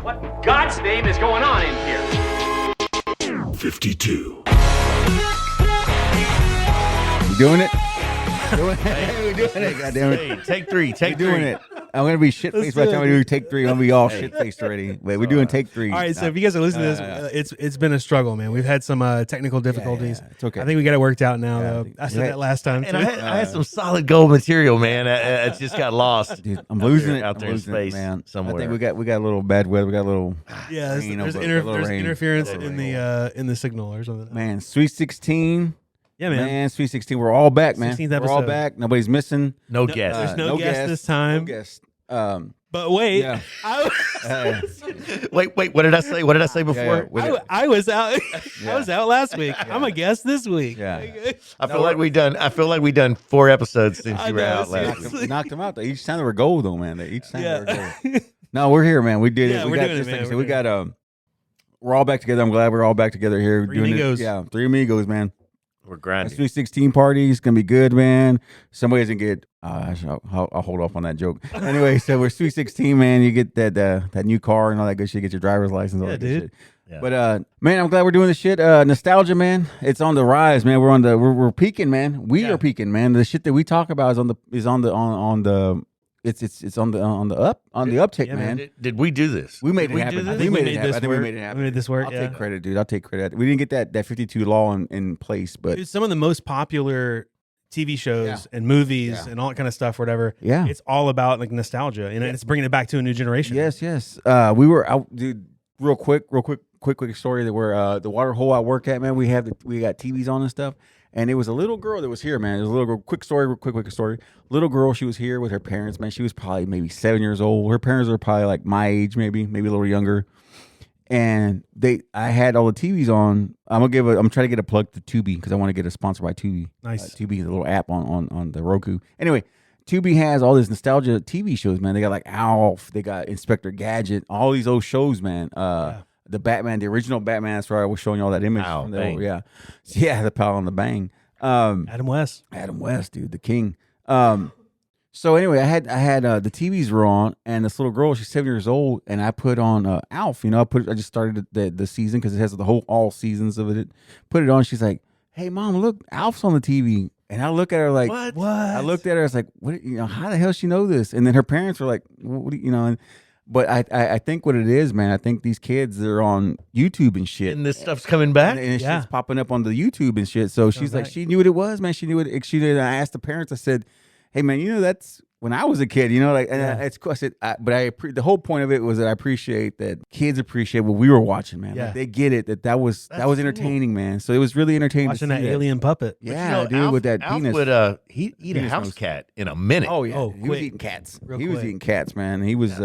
What in God's name is going on in here? 52. You doing it? We're doing it, goddammit. Hey, take three. Take We're doing three. it. I'm going to be shit-faced by the time we do take 3. I'm going to be all shit-faced already. Wait, we're doing take 3. All right, so if you guys are listening to this, it's been a struggle, man. We've had some technical difficulties. Yeah, it's okay. I think we got it worked out now, Yeah, though. I said that last time, And too. I had some solid gold material, man. It just got lost. Dude, I'm losing it. Out there I'm in losing space it, man. somewhere. I think we got a little bad weather. We got a little Yeah, rain, there's, a little rain. interference in the signal or something. Man, Sweet 16. Yeah, man. Sweet 16. We're all back, man. 16th We're all episode. back. Nobody's missing. No guess. There's no guest this time. No guest. But wait, Yeah. Wait. What did I say? What did I say before? I was out. I was out last week. I'm a guest this week. Yeah. I feel like we done 4 episodes since I you were know, out last seriously. week. Knocked them out, though. Each time they were gold, though, man. Each time they were Yeah. gold. No, we're here, man. We did Yeah, it. We we're got doing it, this man. thing. So We're we got we're all back together. I'm glad we're all back together here. Three doing it. amigos. Yeah, 3 amigos, man. We're That grinding. Sweet 16 party is gonna be good, man. Somebody doesn't get. I'll hold off on that joke. Anyway, so we're Sweet 16, man. You get that new car and all that good shit. Get your driver's license, all Yeah, that good dude. shit. Yeah. But man, I'm glad we're doing this shit. Nostalgia, man. It's on the rise, man. We're peaking, man. We are peaking, man. The shit that we talk about is on the uptick, Yeah, man. Did we do this? We made Did it we happen. do I this? think we We made it made happen. this I think we work. made it happen. We made this work. I'll Yeah. take credit, dude. I'll take credit. We didn't get that 52 law in place, but Dude, some of the most popular TV shows and movies and all that kind of stuff, whatever. yeah. It's all about like nostalgia, and it's bringing it back to a new generation. Yes. We were out, dude. Real quick story that we're the water hole I work at, man. We got TVs on and stuff, and it was a little girl that was here, man. It was a little girl. Quick story. Little girl, she was here with her parents, man. She was probably maybe 7 years old. Her parents were probably like my age, maybe a little younger. And I had all the TVs on. I'm trying to get a plug to Tubi because I want to get a sponsor by Tubi. Nice. Tubi is a little app on the Roku. Anyway, Tubi has all this nostalgia TV shows, man. They got like Alf, they got Inspector Gadget, all these old shows, man. The Batman, the original Batman. That's right. I was showing you all that image. Pow, from the bang. the pow on the bang. Adam West. Adam West, dude, the king. So anyway, I had the TVs were on, and this little girl, she's 7 years old, and I put on Alf. You know, I just started the season because it has all seasons of it. Put it on. She's like, "Hey, mom, look, Alf's on the TV." And I look at her like, What? I looked at her. I was like, "What? You know, how the hell she know this?" And then her parents were like, "What? Do you know?" But I think what it is, man. I think these kids they're on YouTube and shit. And this stuff's coming back? And Yeah. shit's popping up on the YouTube and shit. So she's like, back. she knew what it was, man. She knew it. She did. I asked the parents. I said, "Hey, man, you know that's when I was a kid. You know, like and it's cool." I said, the whole point of it was that I appreciate that kids appreciate what we were watching, man. Yeah. Like, they get it that was That's entertaining, man. So it was really entertaining. Watching to that see alien puppet. Yeah, You know, dude, Alf, with that Alf penis. would he'd eat a Penis house nose. cat in a minute. Oh yeah, Oh, he was quick. eating cats. Real He was quick. eating cats, man. He was.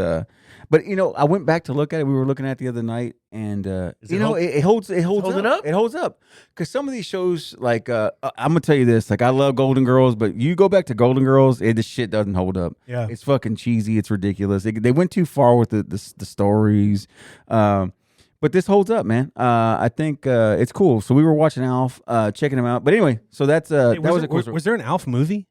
But you know, I went back to look at it. We were looking at it the other night, and you know, it holds holding up. up? It holds up because some of these shows, like I'm gonna tell you this, like I love Golden Girls, but you go back to Golden Girls, this shit doesn't hold up. Yeah. It's fucking cheesy. It's ridiculous. They went too far with the stories. But this holds up, man. I think it's cool. So we were watching Alf, checking him out. But anyway, so that's Hey, that was a cool. was there an Alf movie?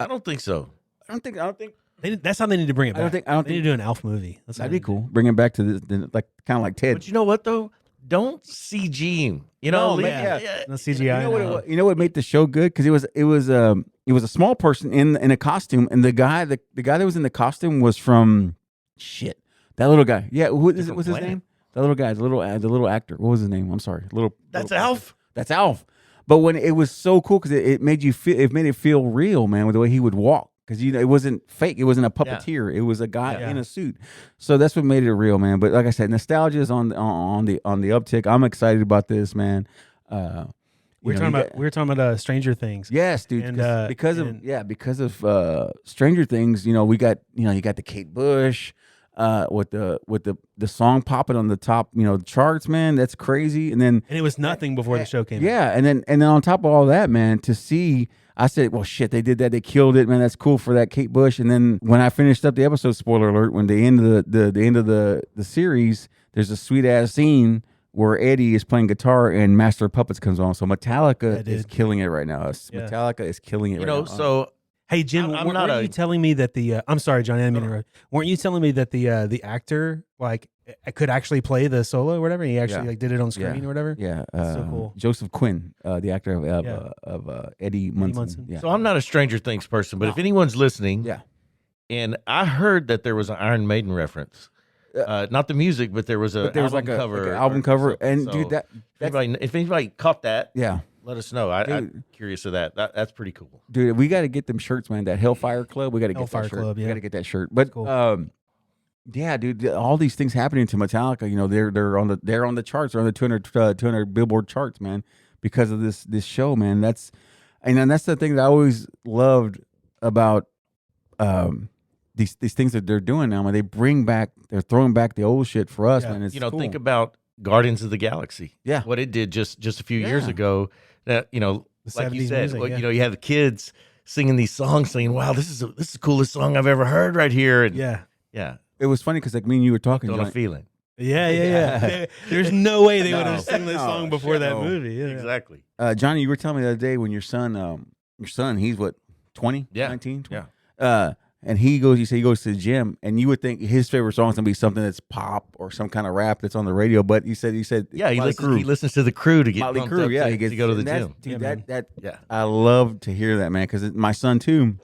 I don't think so. I don't think That's how they need to bring it back. I don't They need to do an Alf movie. That's that'd be cool. Bring him back to like kind of like Ted. But you know what though? Don't CG him. You know, No, leave- man, yeah. No CGI. You know what? no. You know what made the show good? Because it was a small person in a costume, and the guy that was in the costume was from shit. That little guy. Yeah, what's his planet. name? That little guy, the little actor. What was his name? I'm sorry. That's little- Alf. That's Alf. But when it was so cool because it made it feel real, man, with the way he would walk. Because it wasn't fake. It wasn't a puppeteer. It was a guy in a suit. So that's what made it real, man. But like I said, nostalgia is on the uptick. I'm excited about this, man. We were talking about Stranger Things. Yes, dude. And, because of Stranger Things, you got the Kate Bush, with the song popping on the top, charts, man. That's crazy. And then And it was nothing before the show came out. yeah, and then on top of all that, man, to see. I said, well, shit, they did that. They killed it, man. That's cool for that Kate Bush. And then when I finished up the episode, spoiler alert, when the end of the end of the series, there's a sweet ass scene where Eddie is playing guitar and Master of Puppets comes on. So Metallica is killing it right now. Metallica is killing it right now. So Hey Jim, I'm weren't not you telling me that the? I'm sorry, John. I didn't mean to interrupt. Weren't you telling me that the actor like could actually play the solo or whatever? He actually Yeah. like did it on screen or whatever. Yeah, That's so cool. Joseph Quinn, the actor of Yeah. Eddie Munson. Munson. Yeah. So I'm not a Stranger Things person, but if anyone's listening, Yeah. and I heard that there was an Iron Maiden reference, not the music, but there was a But there was album like cover, an album or cover, something. and So dude, if anybody caught that, yeah, let us know. I'm Dude. curious of that. That's pretty cool. dude, we got to get them shirts, man. That Hellfire Club, we got to get Hellfire that shirt. Club, We yeah. got to get that shirt. But cool. yeah, dude, all these things happening to Metallica. You know, they're on the charts, they're on the 200 Billboard charts, man, because of this show, man. That's the thing that I always loved about these things that they're doing now. When they're throwing back the old shit for us, Yeah. man. It's You know, cool. think about Guardians of the Galaxy. Yeah. What it did just a few years Yeah. ago. That, you know, The like you 70s said, music, well, yeah. you know, you have the kids singing these songs, saying, "Wow, this is the coolest song I've ever heard right here." And Yeah. yeah, It was funny because like me and you were talking, on a John, feeling. Yeah. There's no way they would No. have sung this No, song before that no. movie. Yeah. Exactly. Johnny, you were telling me the other day when your son, he's what, 20, Yeah. 19, 20? Yeah. And he goes to the gym, and you would think his favorite song is gonna be something that's pop or some kind of rap that's on the radio. But he said, Yeah, he Motley listens to the Crew to get Motley pumped Crue, up yeah, to, he gets to go to the and that's- gym. Dude, Yeah, that Yeah. I love to hear that, man, because my son too,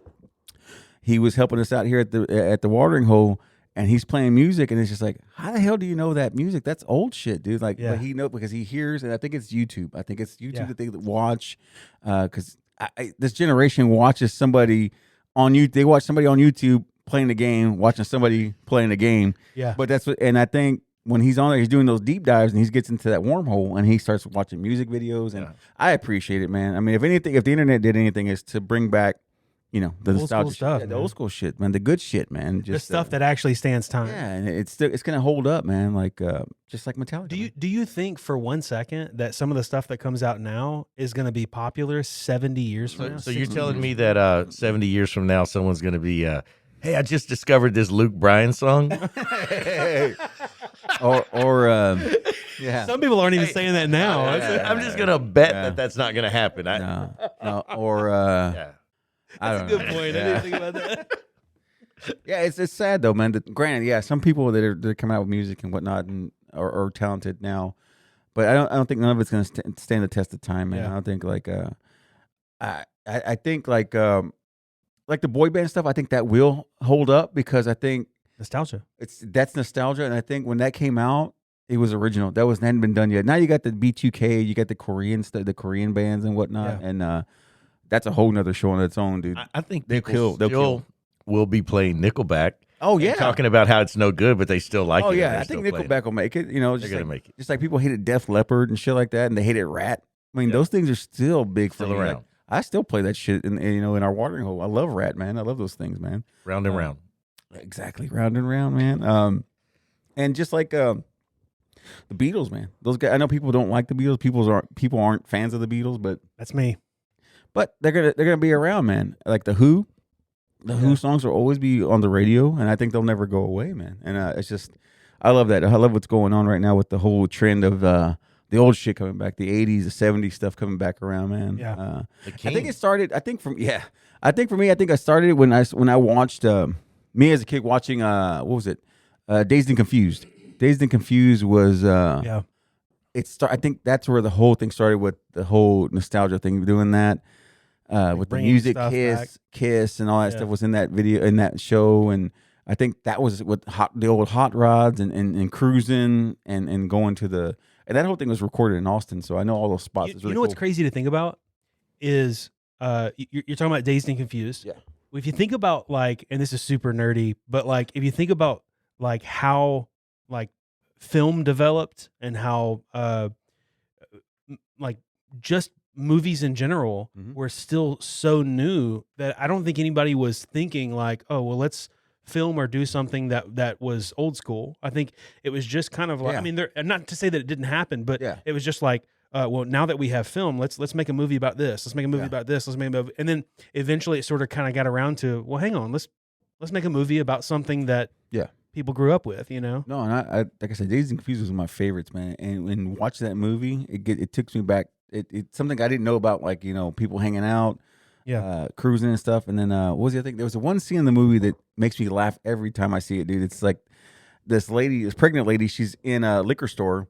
he was helping us out here at the watering hole, and he's playing music, and it's just like, how the hell do you know that music? That's old shit, dude. Like, Yeah. but he knows because he hears, and I think it's YouTube. I think it's YouTube Yeah. that they watch, because this generation watches somebody on YouTube. They watch somebody on YouTube playing the game, watching somebody playing the game. Yeah. But that's what, and I think when he's on there, he's doing those deep dives, and he gets into that wormhole, and he starts watching music videos, and Yeah. I appreciate it, man. I mean, if anything, if the internet did anything, is to bring back, you know, the Old nostalgia school stuff, shit, the man. old school shit, man, the good shit, man. The Just stuff that actually stands time. yeah, and it's gonna hold up, man. Like just like Metallica. Do you think for 1 second that some of the stuff that comes out now is going to be popular 70 years from now? So you're 60 telling years me from now? that 70 years from now, someone's going to be, hey, I just discovered this Luke Bryan song. or yeah. Some people aren't even saying that now. I'm just going to bet Yeah. that that's not going to happen. No, or Yeah. I don't Good know. point. I Yeah. didn't think about that. Yeah, it's sad though, man. Granted, yeah, some people that are coming out with music and whatnot and are talented now, but I don't think none of it's gonna stand the test of time, man. Yeah. I don't think like I think like the boy band stuff. I think that will hold up because I think Nostalgia. that's nostalgia, and I think when that came out, it was original. That hadn't been done yet. Now you got the B2K, you got the Korean stuff, the Korean bands and whatnot, Yeah. and that's a whole nother show on its own, dude. I think They'll people kill. still will be playing Nickelback. Oh and yeah, talking about how it's no good, but they still like it. oh and yeah, they're I think still playing Nickelback will make it. You know, They're just gonna like, make it. just like people hated Def Leppard and shit like that, and they hated Rat. I mean, Yeah. those things are still big for Still me. Like, around. I still play that shit in our watering hole. I love Rat, man. I love those things, man. Round and round. Exactly, round and round, man. And just like the Beatles, man. Those guys. I know people don't like the Beatles. People aren't fans of the Beatles, That's me. but they're gonna be around, man. Like the Who. The Who songs will always be on the radio, and I think they'll never go away, man. And it's just, I love that. I love what's going on right now with the whole trend of the old shit coming back, the '80s, the '70s stuff coming back around, man. Yeah. The I think King. it started. I think for me, I started when I watched me as a kid watching what was it, Dazed and Confused. Dazed and Confused was Yeah. I think that's where the whole thing started with the whole nostalgia thing, doing that. With the bringing music, stuff back. Kiss, and all that Yeah. stuff was in that video, in that show, and I think that was with the old hot rods and cruising and going to and that whole thing was recorded in Austin, so I know all those spots. You, It's really you know what's cool. crazy to think about is you're talking about Dazed and Confused. Yeah. If you think about like, and this is super nerdy, but like if you think about like how like film developed and how like just movies in general Mhm. were still so new that I don't think anybody was thinking like, oh well, let's film or do something that was old school. I think it was just kind of like, Yeah. I mean, not to say that it didn't happen, but Yeah. it was just like, well, now that we have film, let's make a movie about this. Let's make a movie Yeah. about this. Let's make a movie, and then eventually it sort of kind of got around to, well, hang on, let's make a movie about something that Yeah. people grew up with. You know? No, and I like I said, Dazed and Confused was one of my favorites, man. And when watching that movie, it took me back. It's something I didn't know about, like, you know, people hanging out. cruising and stuff. And then what was the other thing? There was one scene in the movie that makes me laugh every time I see it, dude. It's like this pregnant lady. She's in a liquor store,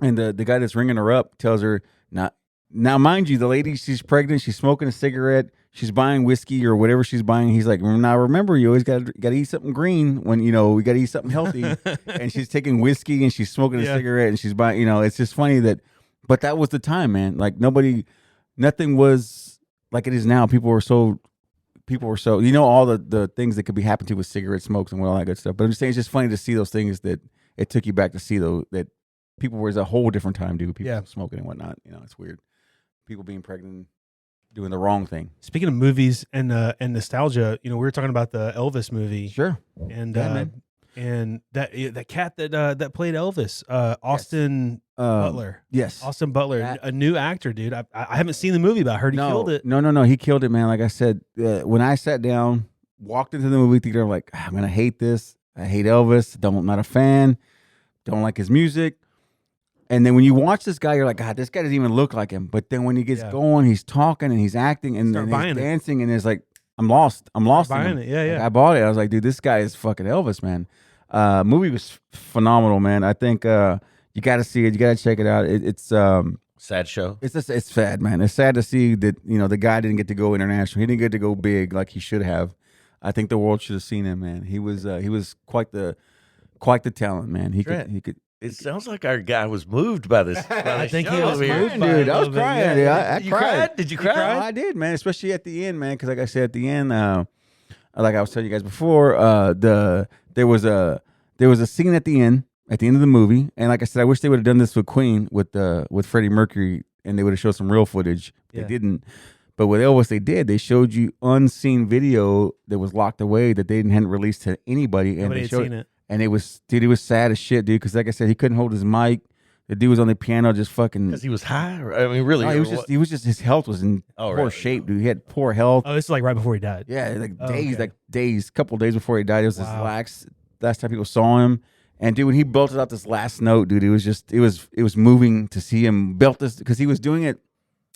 and the guy that's ringing her up tells her, "Not now, mind you, the lady, she's pregnant. She's smoking a cigarette. She's buying whiskey or whatever she's buying." He's like, "Now remember, you always got to eat something green when we got to eat something healthy." And she's taking whiskey and she's smoking a cigarette and she's buying. It's just funny but that was the time, man. Like nothing was like it is now. People were so, all the things that could be happened to with cigarette smokes and all that good stuff. But I'm just saying, it's just funny to see those things that it took you back to see that people were a whole different time, dude. People smoking and whatnot. It's weird. People being pregnant, doing the wrong thing. Speaking of movies and nostalgia, we were talking about the Elvis movie. Sure. And and that cat that played Elvis, Austin Butler. Yes. Austin Butler, a new actor, dude. I haven't seen the movie, but I heard he killed it. No, he killed it, man. Like I said, when I sat down, walked into the movie theater, I'm like, I'm gonna hate this. I hate Elvis. Not a fan. Don't like his music. And then when you watch this guy, you're like, God, this guy doesn't even look like him. But then when he gets going, he's talking and he's acting and he's dancing, and it's like, I'm lost. I'm lost. Buying it. Yeah, like, I bought it. I was like, dude, this guy is fucking Elvis, man. Movie was phenomenal, man. I think you got to see it. You got to check it out. It's sad show. It's sad, man. It's sad to see that the guy didn't get to go international. He didn't get to go big like he should have. I think the world should have seen him, man. He was quite the talent, man. He could. It sounds like our guy was moved by this. I think show he was here. moved by Dude, it I was a little bit. crying. Dude. I You cried. cried? Did you cry? I did, man. Especially at the end, man. Because like I said at the end, like I was telling you guys before, there was a scene at the end of the movie, and like I said, I wish they would have done this with Queen with Freddie Mercury, and they would have showed some real footage. They didn't. But with Elvis, they did. They showed you unseen video that was locked away that they hadn't released to anybody, and Nobody they had showed seen it. And it was sad as shit, dude. Because like I said, he couldn't hold his mic. The dude was on the piano just fucking. Because he was high. I mean, really. No, he was just his health was in poor shape, dude. He had poor health. Oh, this is like right before he died. Yeah, couple days before he died. It was his last time people saw him. And dude, when he belted out this last note, dude, it was moving to see him belt this, because he was doing it.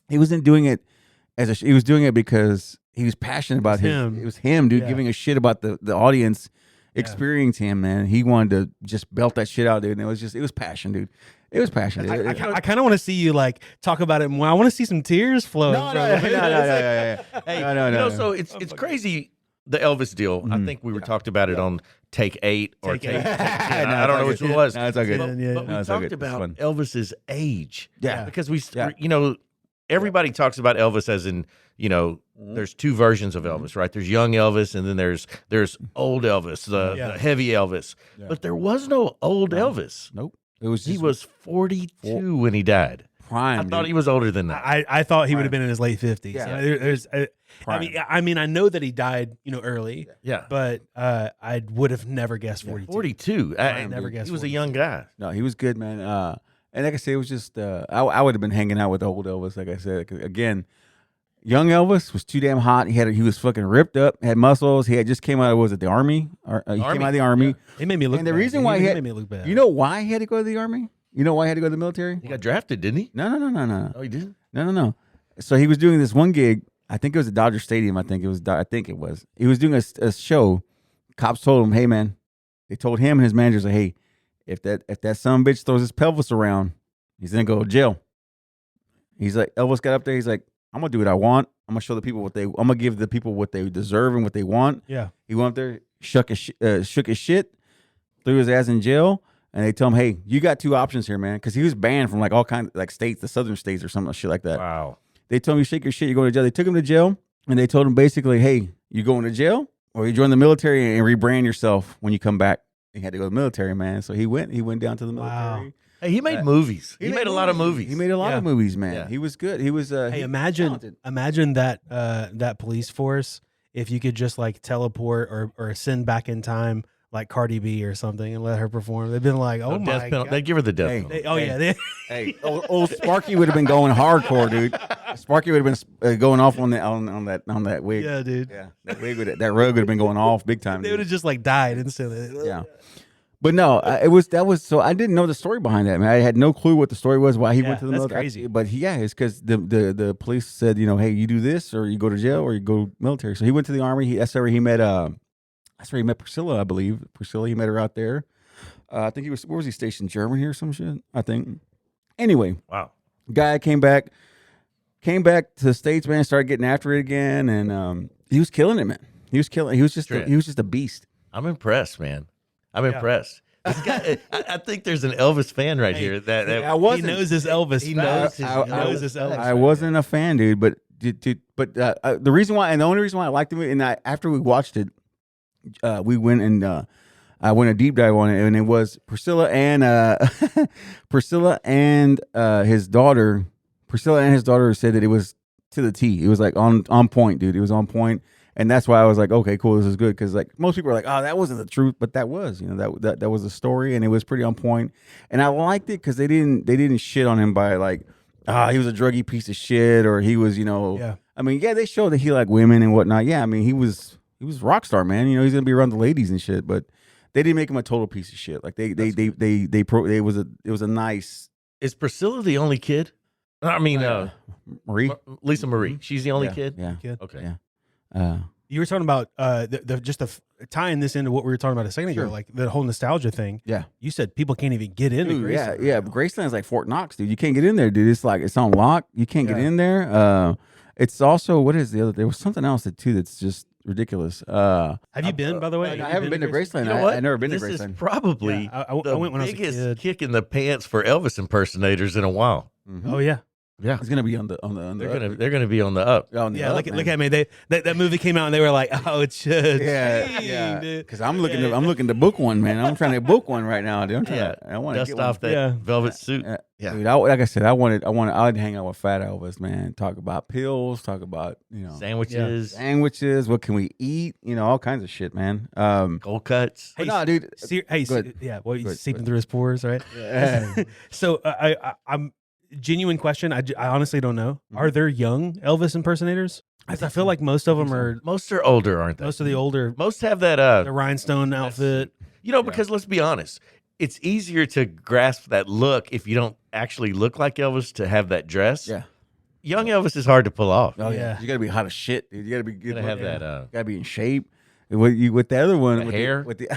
He wasn't doing it he was doing it because he was passionate about him. It was him, dude, giving a shit about the audience experiencing him, man. He wanted to just belt that shit out, dude. And it was passion, dude. It was passion. I kind of want to see you like talk about it more. I want to see some tears flow. No. So it's crazy. The Elvis deal. I think we were talked about it on take 8 or take 10. I don't know which one it was. No, it's all good. But we talked about Elvis's age. Yeah. Because everybody talks about Elvis as in, there's two versions of Elvis, right? There's young Elvis, and then there's old Elvis, the heavy Elvis. Yeah. But there was no old Elvis. Nope. He was 42 when he died. Prime. I thought he was older than that. I thought he would have been in his late 50s. Yeah. I mean, I know that he died, early. Yeah. But I would have never guessed 42. 42. I never guessed. He was 42. a young guy. No, he was good, man. And like I said, it was just I would have been hanging out with old Elvis, like I said. Again, young Elvis was too damn hot. He was fucking ripped up, had muscles. He had just came out of the army? He came out of the army. Yeah. It made me look. And the bad. reason why he made me look bad. You know why he had to go to the army? You know why he had to go to the military? He got drafted, didn't he? No. Oh, he didn't? No. So he was doing this one gig. I think it was at Dodger Stadium. I think it was. He was doing a show. Cops told him, "Hey, man," they told him and his managers, like, "Hey, if that son of a bitch throws his pelvis around, he's gonna go to jail." He's like, Elvis got up there. He's like, "I'm gonna do what I want. I'm gonna show the people I'm gonna give the people what they deserve and what they want." Yeah. He went up there, shook his shit, threw his ass in jail, and they told him, "Hey, you got two options here, man," because he was banned from like all kinds of like states, the southern states or something shit like that. Wow. They told him, "You shake your shit, you're going to jail." They took him to jail, and they told him basically, "Hey, you going to jail, or you join the military and rebrand yourself when you come back." He had to go to the military, man. So he went down to the military. Wow. Hey, he made movies. He made a lot of movies. He made a lot of movies, man. Yeah. He was good. He was. Hey, imagine that police force if you could just like teleport or send back in time like Cardi B or something and let her perform. They've been like, oh my God. They'd give her the death penalty. Hey, old Sparky would have been going hardcore, dude. Sparky would have been going off on that wig. Yeah, dude. Yeah, that rug would have been going off big time. They would have just like died instantly. Yeah. But no, that was so I didn't know the story behind that, man. I had no clue what the story was, why he went to the that's military. crazy. But it's because the police said, hey, you do this or you go to jail or you go military. So he went to the army. That's where he met Priscilla, I believe. Priscilla, he met her out there. I think where was he stationed? Germany or some shit, I think. Anyway, Wow. guy came back to the States, man, started getting after it again, and he was killing it, man. He was just a beast. I'm impressed, man. I'm impressed. This guy, I think there's an Elvis fan right here. That he knows his Elvis. He knows his Elvis. I wasn't a fan, dude, but the reason why, and the only reason why I liked him, and after we watched it, we went and I went a deep dive on it, and it was Priscilla and his daughter. Priscilla and his daughter said that it was to the T. It was like on point, dude. It was on point. And that's why I was like, okay, cool, this is good. Because like most people are like, oh, that wasn't the truth, but that was, that was the story, and it was pretty on point. And I liked it because they didn't shit on him by like, he was a druggy piece of shit, or he was, Yeah. I mean, yeah, they showed that he liked women and whatnot. Yeah, I mean, he was rock star, man. He's gonna be around the ladies and shit, but they didn't make him a total piece of shit. Like it was a nice. Is Priscilla the only kid? I mean, Marie, Lisa Marie. She's the only kid. Yeah. Kid. Okay. Yeah. You were talking about tying this into what we were talking about a second ago, Sure. like the whole nostalgia thing. Yeah. You said people can't even get into Dude, Graceland. yeah. Graceland's like Fort Knox, dude. You can't get in there, dude. It's like it's on lock. You can't get in there. It's also what is the other? There was something else too that's just ridiculous. Have you been, by the way? I haven't been to Graceland. You know what? I've never been to This Graceland. is probably Yeah, I the went when I was a biggest kid. kick in the pants for Elvis impersonators in a while. Oh yeah. Yeah. It's gonna be on the. They're gonna be on the up. on the Yeah, up, look at me. That movie came out and they were like, "Oh, it should." Yeah. dude. Because I'm looking to book one, man. I'm trying to book one right now, dude. I want to Dust get off one. that velvet suit. Yeah. Dude, like I said, I'd hang out with Fat Elvis, man. Talk about pills, talk about Sandwiches, sandwiches. What can we eat? All kinds of shit, man. cold cuts. But no, dude. Hey, Go ahead. yeah. Well, he's Go ahead, seeping through his pores, right? Yeah. So I'm genuine question. I honestly don't know. Mm-hmm. Are there young Elvis impersonators? I feel like most of them are. Most are older, aren't they? Most of the older, Most have that. the rhinestone outfit. Because let's be honest, it's easier to grasp that look if you don't actually look like Elvis to have that dress. Yeah. Young Elvis is hard to pull off. Oh yeah. Yeah. You gotta be hot as shit, dude. You gotta be good. Gotta have looking. that. Gotta be in shape. With the other one, The with hair? with the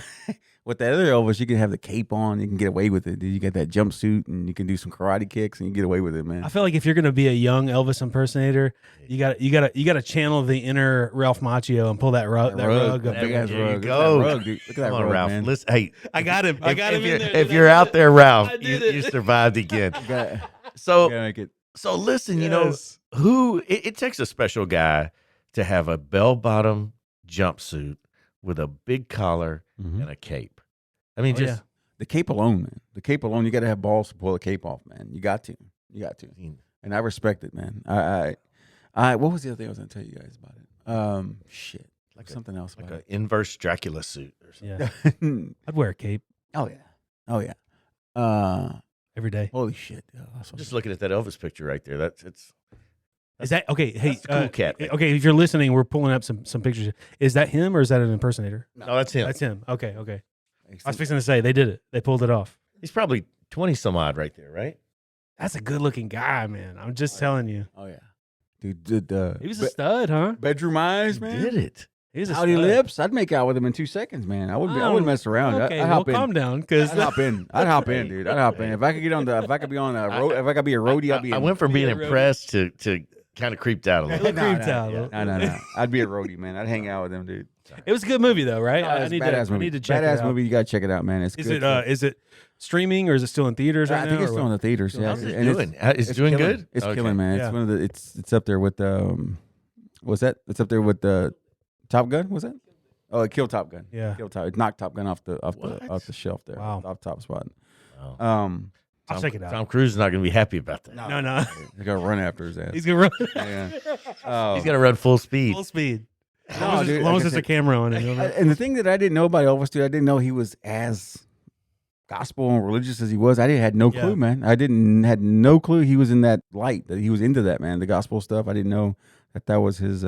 with the other Elvis, you can have the cape on. You can get away with it, dude. You got that jumpsuit, and you can do some karate kicks, and you get away with it, man. I feel like if you're gonna be a young Elvis impersonator, you gotta channel the inner Ralph Macchio and pull that rug up. That big ass There you rug. go. Look at that rug, dude. Look at that Come on, rug, Ralph. man. Listen, hey, I got him. I got him in there. If you're out there, Ralph, I you, did it. you survived again. You gotta So, make it. so listen, Yes. it takes a special guy to have a bell-bottom jumpsuit with a big collar Mhm. and a cape. I mean, Oh, just yeah. The cape alone, man. The cape alone, you got to have balls to pull the cape off, man. You got to. And I respect it, man. I what was the other thing I was going to tell you guys about it? Shit. Like something else like about an inverse Dracula suit or something. Yeah, it. I'd wear a cape Oh yeah. every day. Holy shit. Yeah, that's I'm just looking at that Elvis picture right there. Is that okay? Hey, That's a cool cat. Okay, if you're listening, we're pulling up some pictures. Is that him or is that an impersonator? No, that's him. That's him. Okay. I was fixing to say they did it. They pulled it off. He's probably 20 some odd right there, right? That's a good looking guy, man. I'm just telling you. Oh yeah. Dude, He was a stud, huh? bedroom eyes, man. Did it? He was a Howdy stud. lips. I'd make out with him in 2 seconds, man. I wouldn't mess around. Okay, I'd well, hop in. calm down, because I'd hop in. Dude. I'd hop in. If I could be on a road, if I could be a roadie, I'd be. I went from being a roadie. impressed to kind of creeped out a little. Little creeped out a little. No. I'd be a roadie, man. I'd hang out with him, dude. It was a good movie, though, right? No, I it's need badass to, movie. I need to check it Badass out. movie. You gotta check it out, man. It's Is good. is it streaming or is it still in theaters right I now? think it's or still in what? the theaters. Yeah, How's it And doing? It's doing killing. good? It's Okay. killing, man. Yeah. It's one of the. It's up there with what's that? It's up there with the Top Gun. Was that? Oh, it killed Top Gun. Yeah. Killed Top. It knocked Top Gun off the What? shelf there. Wow. Off top spot. Wow. I'll check it out. Tom Cruise is not going to be happy about that. No. They gotta run after his ass. He's gonna run Yeah. Oh. He's got to run full speed. full speed. As No, long as, dude, as, long like as I there's a said- camera on it. And the thing that I didn't know about Elvis, dude, I didn't know he was as gospel and religious as he was. I had no clue, Yeah. man. Had no clue he was in that light, that he was into that, man. The gospel stuff. I didn't know that was his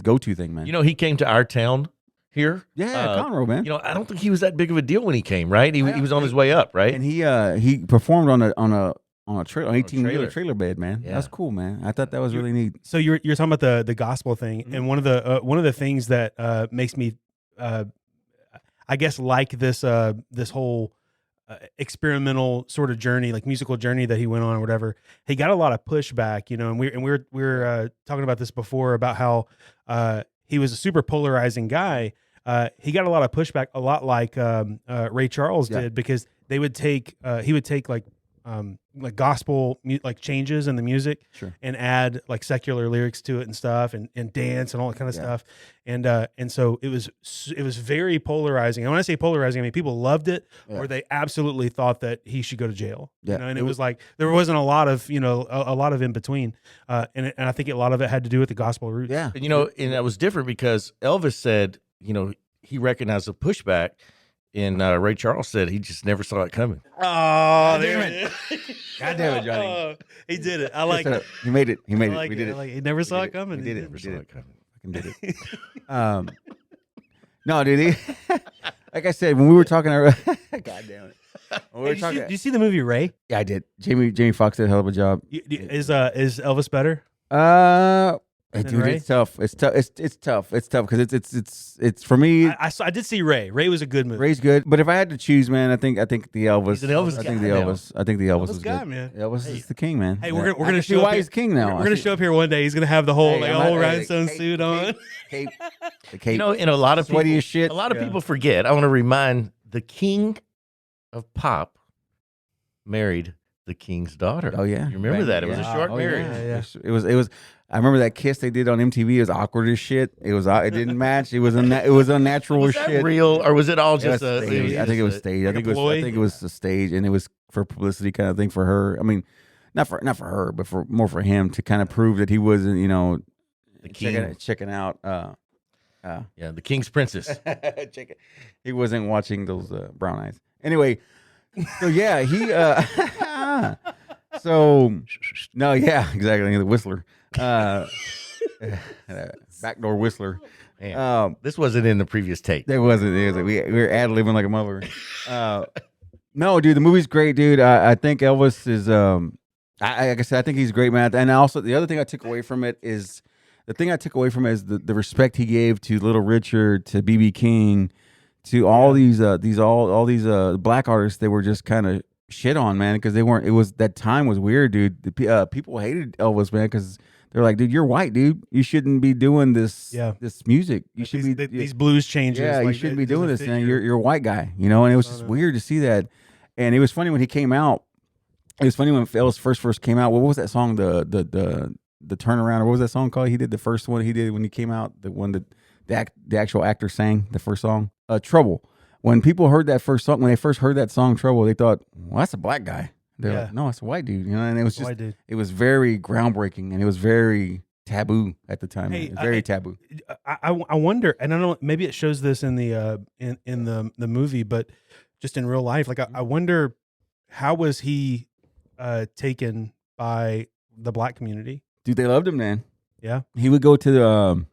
go-to thing, man. You know, he came to our town. here. Yeah, Conroe, man. You know, I don't think he was that big of a deal when he came. Right, he was on his way up. Right, And he performed on a trailer, 18-wheeler trailer bed, man. Yeah. That's cool, man. I thought that was really neat. So you're talking about the gospel thing, and one of the things that makes me, I guess, like this this whole experimental sort of journey, like musical journey that he went on or whatever. He got a lot of pushback, you know, and we're talking about this before about how he was a super polarizing guy. He got a lot of pushback, a lot like Ray Charles did, because they would take he would take like gospel like changes in the music and add like secular lyrics to it and stuff and dance and all that kind of stuff. And so it was very polarizing. And when I say polarizing, I mean people loved it or they absolutely thought that he should go to jail. Yeah. You know? And it was like there wasn't a lot of, you know, a lot of in between. And I think a lot of it had to do with the gospel roots. Yeah. and, you know, and that was different because Elvis said, you know, he recognized the pushback. And Ray Charles said he just never saw it coming. Oh, there it is. God damn it, Johnny. He did it. I like it. He made it. He made I it. like We it. did I it. like it. He never saw it We coming. did it. He We did. did it. Fucking did it. No, dude. Like I said, when we were talking, God damn it. When we were talking, Did you see the movie Ray? yeah, I did. Jamie Foxx did a hell of a job. Is Elvis better? Dude, Ray? it's tough. It's tough. It's tough. It's tough because it's for me. I did see Ray. Ray was a good movie. Ray's good, but if I had to choose, man, I think the Elvis. He's an Elvis I think guy the now. Elvis. I think the Elvis was guy, good. man. Elvis is the king, man. Hey, Yeah. we're I gonna can see show why up he's here- king now. We're gonna show up here one day. He's gonna have the whole Hey, whole hey, rhinestone cape, suit on. Cape, the cape. You know, and a lot of Sweaty people, as shit. a lot of Yeah. people forget. I want to remind the king of pop married the king's daughter. Oh yeah, You remember that? It was a short Oh, marriage. Yeah. It was. I remember that kiss they did on MTV. It was awkward as shit. It didn't match. It was unnatural Was as that shit. real, or was it all It just was a? staged. I think it was staged. I think it was a stage, and it was for publicity kind of thing for her. I mean, not for her, but more for him to kind of prove that he wasn't, you know, The king. checking out. Yeah, the king's princess. Check it. He wasn't watching those brown eyes. Anyway, so yeah, he. So no, yeah, exactly. The whistler, backdoor whistler. Man, this wasn't in the previous tape. There wasn't. We were ad libbing like a mother. No, dude, the movie's great, dude. I think Elvis is. Like I said, I think he's great, man. And also, the other thing I took away from it is the respect he gave to Little Richard, to BB King, to all these black artists. They were just kind of shit on, man, because they weren't. It was that time was weird, dude. The people hated Elvis, man, because they're like, dude, you're white, dude. You shouldn't be doing this. Yeah. This music. You Like should these blues changes. Yeah, like, you shouldn't be it doesn't doing this, fit man. your- You're a white guy, you know. And it was just weird to see that. And it was funny when he came out. It was funny when Elvis first came out. What was that song? The turnaround, or what was that song called? He did the first one he did when he came out. The one that the actual actor sang the first song. Trouble. When people heard that first song, when they first heard that song, Trouble, they thought, well, that's a black guy. They're like, no, it's a white dude. You know, and it was just, White dude. it was very groundbreaking, and it was very taboo at the time. Hey, It was very taboo. I wonder, and I don't know, maybe it shows this in the in the movie, but just in real life, like I wonder how was he taken by the black community? Dude, they loved him, man. Yeah. He would go to the,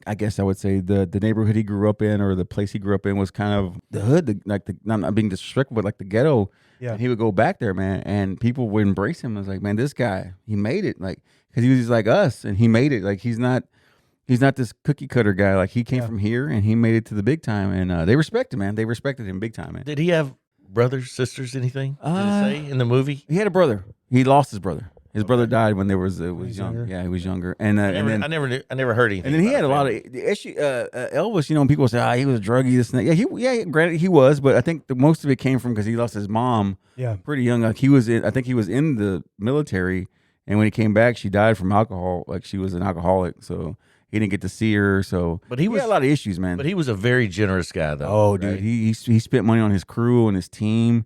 I guess I would say the neighborhood he grew up in, or the place he grew up in, was kind of the hood, not being disrespectful, but like the ghetto. Yeah. And he would go back there, man, and people would embrace him. I was like, man, this guy, he made it, like, because he was just like us, and he made it. Like, he's not this cookie cutter guy. Like, he came from here, and he made it to the big time, and they respect him, man. They respected him big time, man. Did he have brothers, sisters, anything? Did it say in the movie? He had a brother. He lost his brother. His brother died when it was young. younger. Yeah, he was younger, and I then never heard anything. And then he about had a lot family. of the issue. Elvis, you know, people say, he was a druggie, this and that. Yeah, granted he was, but I think most of it came from because he lost his mom Yeah. pretty young. Like I think he was in the military, and when he came back, she died from alcohol. Like, she was an alcoholic, so he didn't get to see her. So, But he had a lot of issues, man. But he was a very generous guy, though. Oh, dude, right? he spent money on his crew and his team.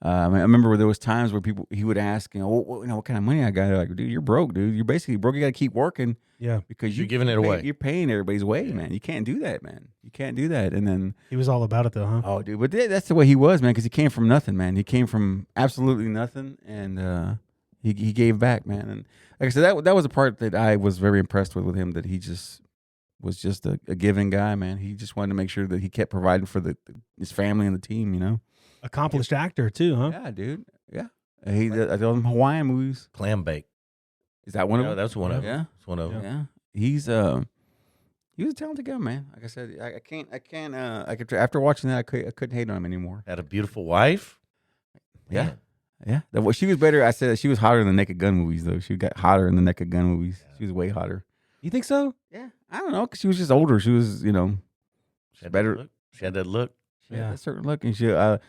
I remember where there was times where he would ask, what kind of money I got? They're like, dude, you're broke, dude. You're basically broke. You got to keep working. Yeah. Because You're giving it away. You're paying everybody's way, man. You can't do that, man. You can't do that. And then, He was all about it though, huh? oh, dude, but that's the way he was, man. Because he came from nothing, man. He came from absolutely nothing, and he gave back, man. And like I said, that was a part that I was very impressed with him. That he just was just a giving guy, man. He just wanted to make sure that he kept providing for his family and the team, you know. Accomplished actor too, huh? Yeah, dude. Yeah. He did them Hawaiian movies. Clam bake. Is that one of No, them? that's one of them. Yeah. That's one of them. Yeah. He was a talented guy, man. Like I said, I could after watching that, I couldn't hate on him anymore. Had a beautiful wife. Yeah. Yeah. She was better. I said she was hotter in the Naked Gun movies, though. She got hotter in the Naked Gun movies. She was way hotter. You think so? Yeah. I don't know, because she was just older. She was, you know, She had better. That look. She had that look. She had a certain look, and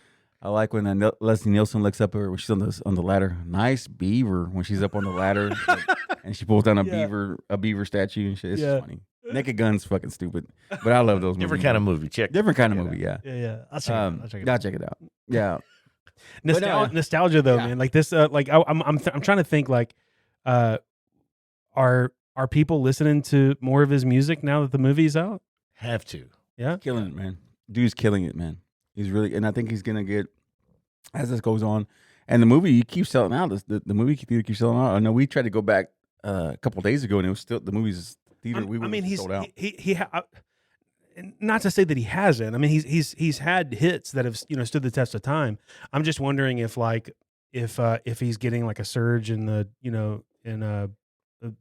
I like when Leslie Nielsen looks up at her when she's on the ladder. Nice beaver when she's up on the ladder, and she pulls down a beaver statue and shit. It's just funny. Naked Gun's fucking stupid, but I love those. Different kind of movie. Different kind of movie. Yeah. Yeah. I'll check it. I'll check it out. Yeah. Nostalgia though, man. Like this, like I'm trying to think like, are people listening to more of his music now that the movie's out? Have to. Yeah, killing it, man. Dude's killing it, man. He's really, and I think he's gonna get as this goes on, and the movie keeps selling out. The movie theater keeps selling out. I know we tried to go back a couple of days ago, and it was still the movie's theater. He's sold out. Not to say that he hasn't. I mean, he's had hits that have stood the test of time. I'm just wondering if he's getting like a surge in the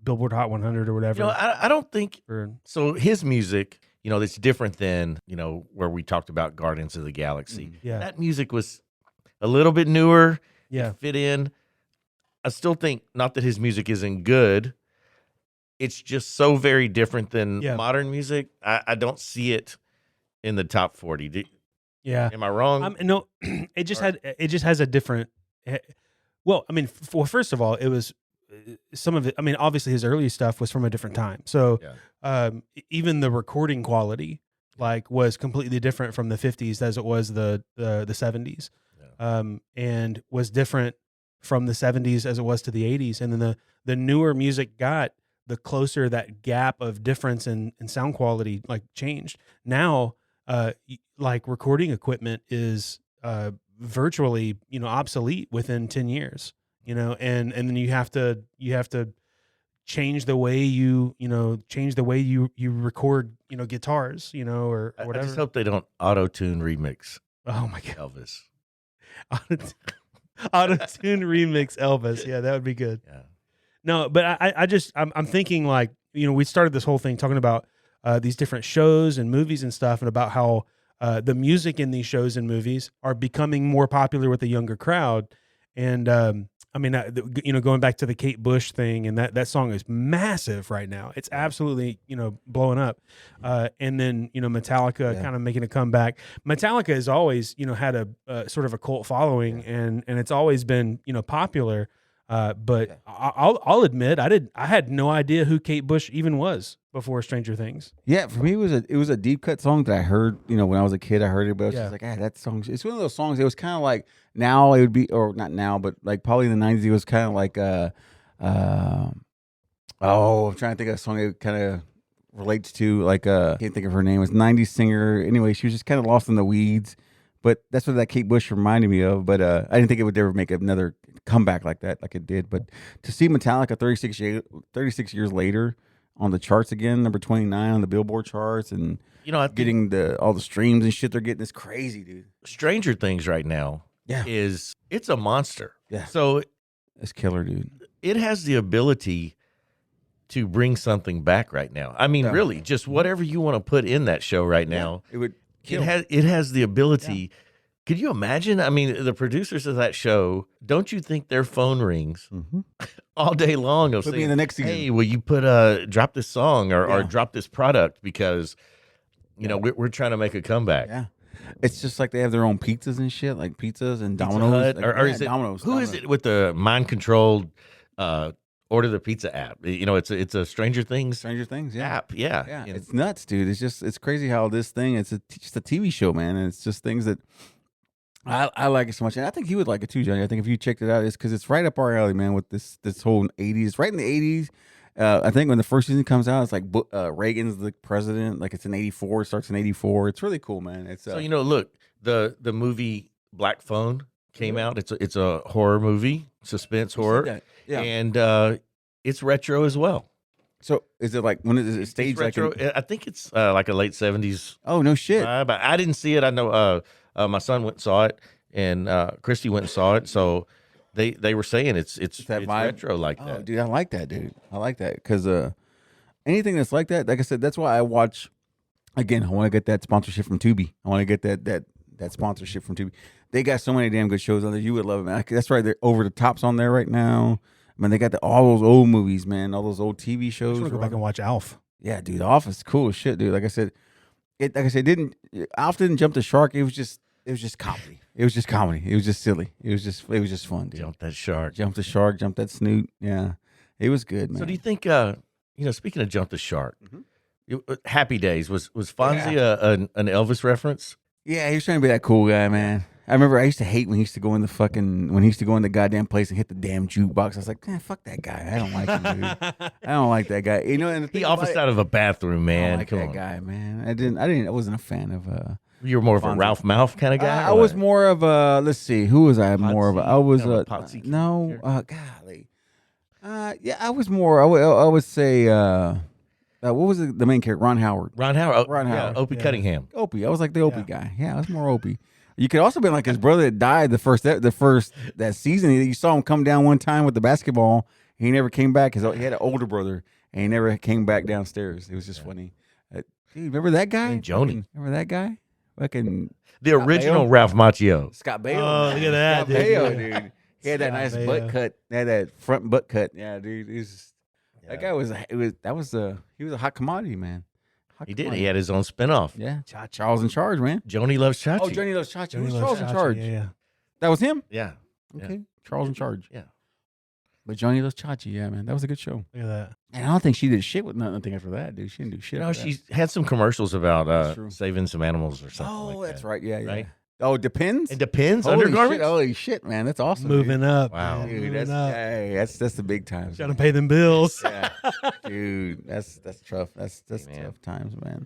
Billboard Hot 100 or whatever. I don't think so. His music, it's different than where we talked about Guardians of the Galaxy. Yeah, that music was a little bit newer. Yeah, fit in. I still think not that his music isn't good. It's just so very different than modern music. I don't see it in the top 40. Am I wrong? No, it just has a different. Well, I mean, first of all, it was some of it. I mean, obviously his early stuff was from a different time. So even the recording quality was completely different from the 50s as it was the 70s, and was different from the 70s as it was to the 80s. And then the newer music got, the closer that gap of difference in sound quality changed. Now, recording equipment is virtually obsolete within 10 years. And then you have to change the way you record guitars or whatever. I just hope they don't auto-tune remix. Oh my God, Elvis. Auto-tune remix Elvis. Yeah, that would be good. Yeah. No, but I'm thinking we started this whole thing talking about these different shows and movies and stuff, and about how the music in these shows and movies are becoming more popular with the younger crowd. And going back to the Kate Bush thing, and that song is massive right now. It's absolutely blowing up. And then Metallica kind of making a comeback. Metallica has always had a sort of a cult following, and it's always been popular. But I'll admit I had no idea who Kate Bush even was before Stranger Things. Yeah, for me it was a deep cut song that I heard when I was a kid. I heard it, but I was just like, that song. It's one of those songs. It was kind of like now it would be, or not now, but probably in the 90s. It was kind of like I'm trying to think of a song it kind of relates to. I can't think of her name. It was a 90s singer. Anyway, she was just kind of lost in the weeds. But that's what that Kate Bush reminded me of. But I didn't think it would ever make another comeback like that, like it did. But to see Metallica 36 years later on the charts again, number 29 on the Billboard charts, and getting all the streams and shit they're getting, is crazy, dude. Stranger Things right now it's a monster. Yeah. So it's killer, dude. It has the ability to bring something back right now. I mean, really, just whatever you want to put in that show right now. It would. It has the ability. Yeah. Could you imagine? I mean, the producers of that show, don't you think their phone rings all day long of saying, in the next season. "Hey, will you drop this song or drop this product because we're trying to make a comeback." Yeah, it's just like they have their own pizzas and shit, like pizzas and Domino's. Or is it Domino's? Who is it with the mind controlled? Order the pizza app. It's a Stranger Things app. Yeah. It's nuts, dude. It's crazy how this thing, it's just a TV show, man. And it's just things that I like it so much. And I think you would like it too, Johnny. I think if you checked it out, it's because it's right up our alley, man, with this whole 80s, right in the 80s. I think when the first season comes out, it's like Reagan's the president. Like it's in 84, it starts in 84. It's really cool, man. It's so, look, the movie Black Phone came out. It's a horror movie, suspense horror. Yeah. And it's retro as well. So is it like when is it staged like? Retro. I think it's like a late 70s. Oh no shit! But I didn't see it. I know my son went and saw it, and Christy went and saw it. So they were saying it's that vibe? retro like Oh, that. dude, I like that, dude. I like that because anything that's like that, like I said, that's why I watch. Again, I want to get that sponsorship from Tubi. I want to get that sponsorship from Tubi. They got so many damn good shows on there. You would love it, man. That's right. They're Over the Top's on there right now. I mean, they got all those old movies, man. All those old TV I shows. just want to go back and watch Alf. Yeah, dude. The Office is cool as shit, dude. Like I said, Alf didn't jump the shark. It was just comedy. It was just comedy. It was just silly. It was just fun, dude. Jump that shark. Jump the shark. Jump that snoot. Yeah, it was good, man. So do you think speaking of jump the shark, Happy Days was Fonzie an Elvis reference? Yeah, he was trying to be that cool guy, man. I remember I used to hate when he used to go in the goddamn place and hit the damn jukebox. I was like, man, fuck that guy. I don't like him, dude. I don't like that guy. You know, and He officed out of a bathroom, man. I don't like Come that on. guy, man. I wasn't a fan of You were more of a Fonzie. Ralph Mouth kind of guy. I was more of a, let's see, who was I more of a, I was Kind of a a, Potsy no, character. golly. Yeah, I was more, I would say, what was the main character? Ron Howard. Ron Howard. Ron Howard. Opie Cunningham. Opie. I was like the Opie guy. Yeah, I was more Opie. You could also been like his brother that died the first that season. You saw him come down one time with the basketball. He never came back because he had an older brother and he never came back downstairs. It was just funny. Dude, remember that guy? And Joni. Remember that guy? Fucking The original Baio? Ralph Macchio. Scott Baio. Oh, look at that, Scott dude. Baio, dude. He had that Scott nice Baio. butt cut. He had that front butt cut. Yeah, dude. That guy was he was a hot commodity, man. Hot He did. commodity. He had his own spinoff. Yeah, Charles in Charge, man. Joni Loves Chachi. Oh, Johnny Loves Chachi. Johnny Who's loves Charles in Chachi, Charge? Yeah. That was him. Yeah. Okay, Charles in Charge. Yeah. But Johnny Loves Chachi, yeah, man, that was a good show. Look at that. And I don't think she did shit with nothing after that, dude. She didn't do shit. No, after that. she had some commercials about That's true. saving some animals or something. Oh, like that's that. right. Yeah, yeah. Right? Oh, it depends. It depends. Holy Undergarments. shit! Holy shit, man, that's awesome. Moving up. Wow. man, dude. moving That's up. hey, that's the big times. Trying to pay them bills. Yeah, dude, that's tough. That's man. tough times, man.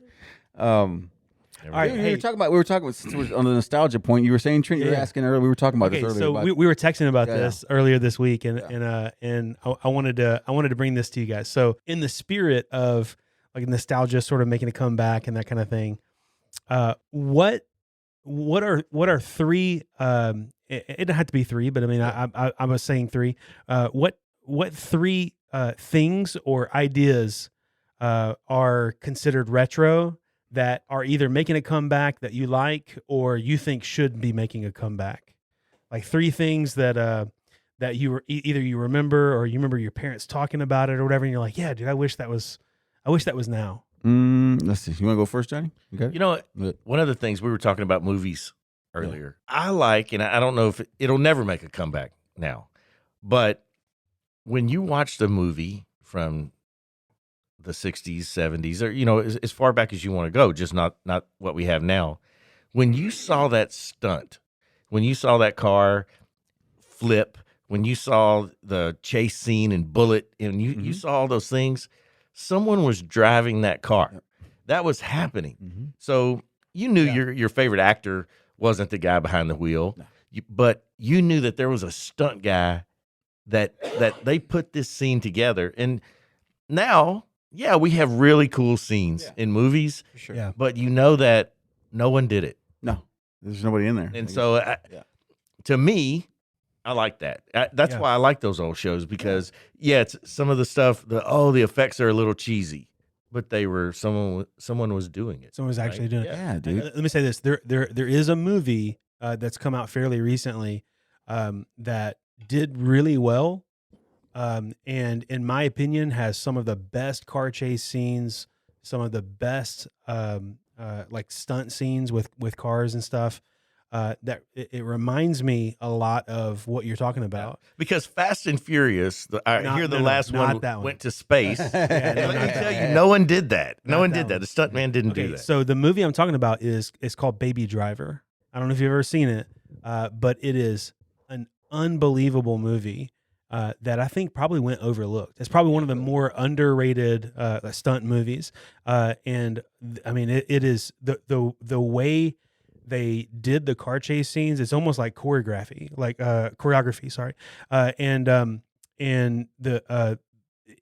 All right, Dude, hey. we were talking since we're on the nostalgia point. You were saying, Trent, you were Yeah. asking earlier. We were talking about Okay, this earlier. so about, we were texting about Yeah, this earlier this week, and I wanted to bring this to you guys. So in the spirit of like nostalgia, sort of making a comeback and that kind of thing, what are three? It don't have to be three, but I mean, I was saying three. What three things or ideas are considered retro that are either making a comeback that you like or you think should be making a comeback? Like three things that that you were either you remember or you remember your parents talking about it or whatever, and you're like, yeah, dude, I wish that was now. let's see. You want to go first, Johnny? Okay. You know, one of the things we were talking about movies earlier. I like, and I don't know if it'll never make a comeback now, but when you watch the movie from the 60s, 70s, or as far back as you want to go, just not what we have now. When you saw that stunt, when you saw that car flip, when you saw the chase scene and Bullet, and you saw all those things, someone was driving that car. Yep. That was happening. Mm-hmm. So you knew your favorite actor wasn't the guy behind the wheel, No. but you knew that there was a stunt guy that they put this scene together. And now, yeah, we have really cool scenes in movies, For sure. Yeah. but you know that no one did it. No, there's nobody in there. And so to me, I like that. That's Yeah. why I like those old shows because it's some of the stuff, the effects are a little cheesy, but they were someone was doing it. Someone was actually doing it. yeah, dude. Let me say this: there is a movie that's come out fairly recently that did really well, and in my opinion, has some of the best car chase scenes, some of the best like stunt scenes with cars and stuff. That it reminds me a lot of what you're talking about. Because Fast and Furious, I hear the last not one that one. went to space. no, Let not me that tell one. you, no one did that. No Not one that did that. one. The stuntman didn't do Okay, that. so the movie I'm talking about is called Baby Driver. I don't know if you've ever seen it, but it is an unbelievable movie that I think probably went overlooked. It's probably one of the more underrated stunt movies, and I mean it is the way they did the car chase scenes. It's almost like choreography, sorry, and the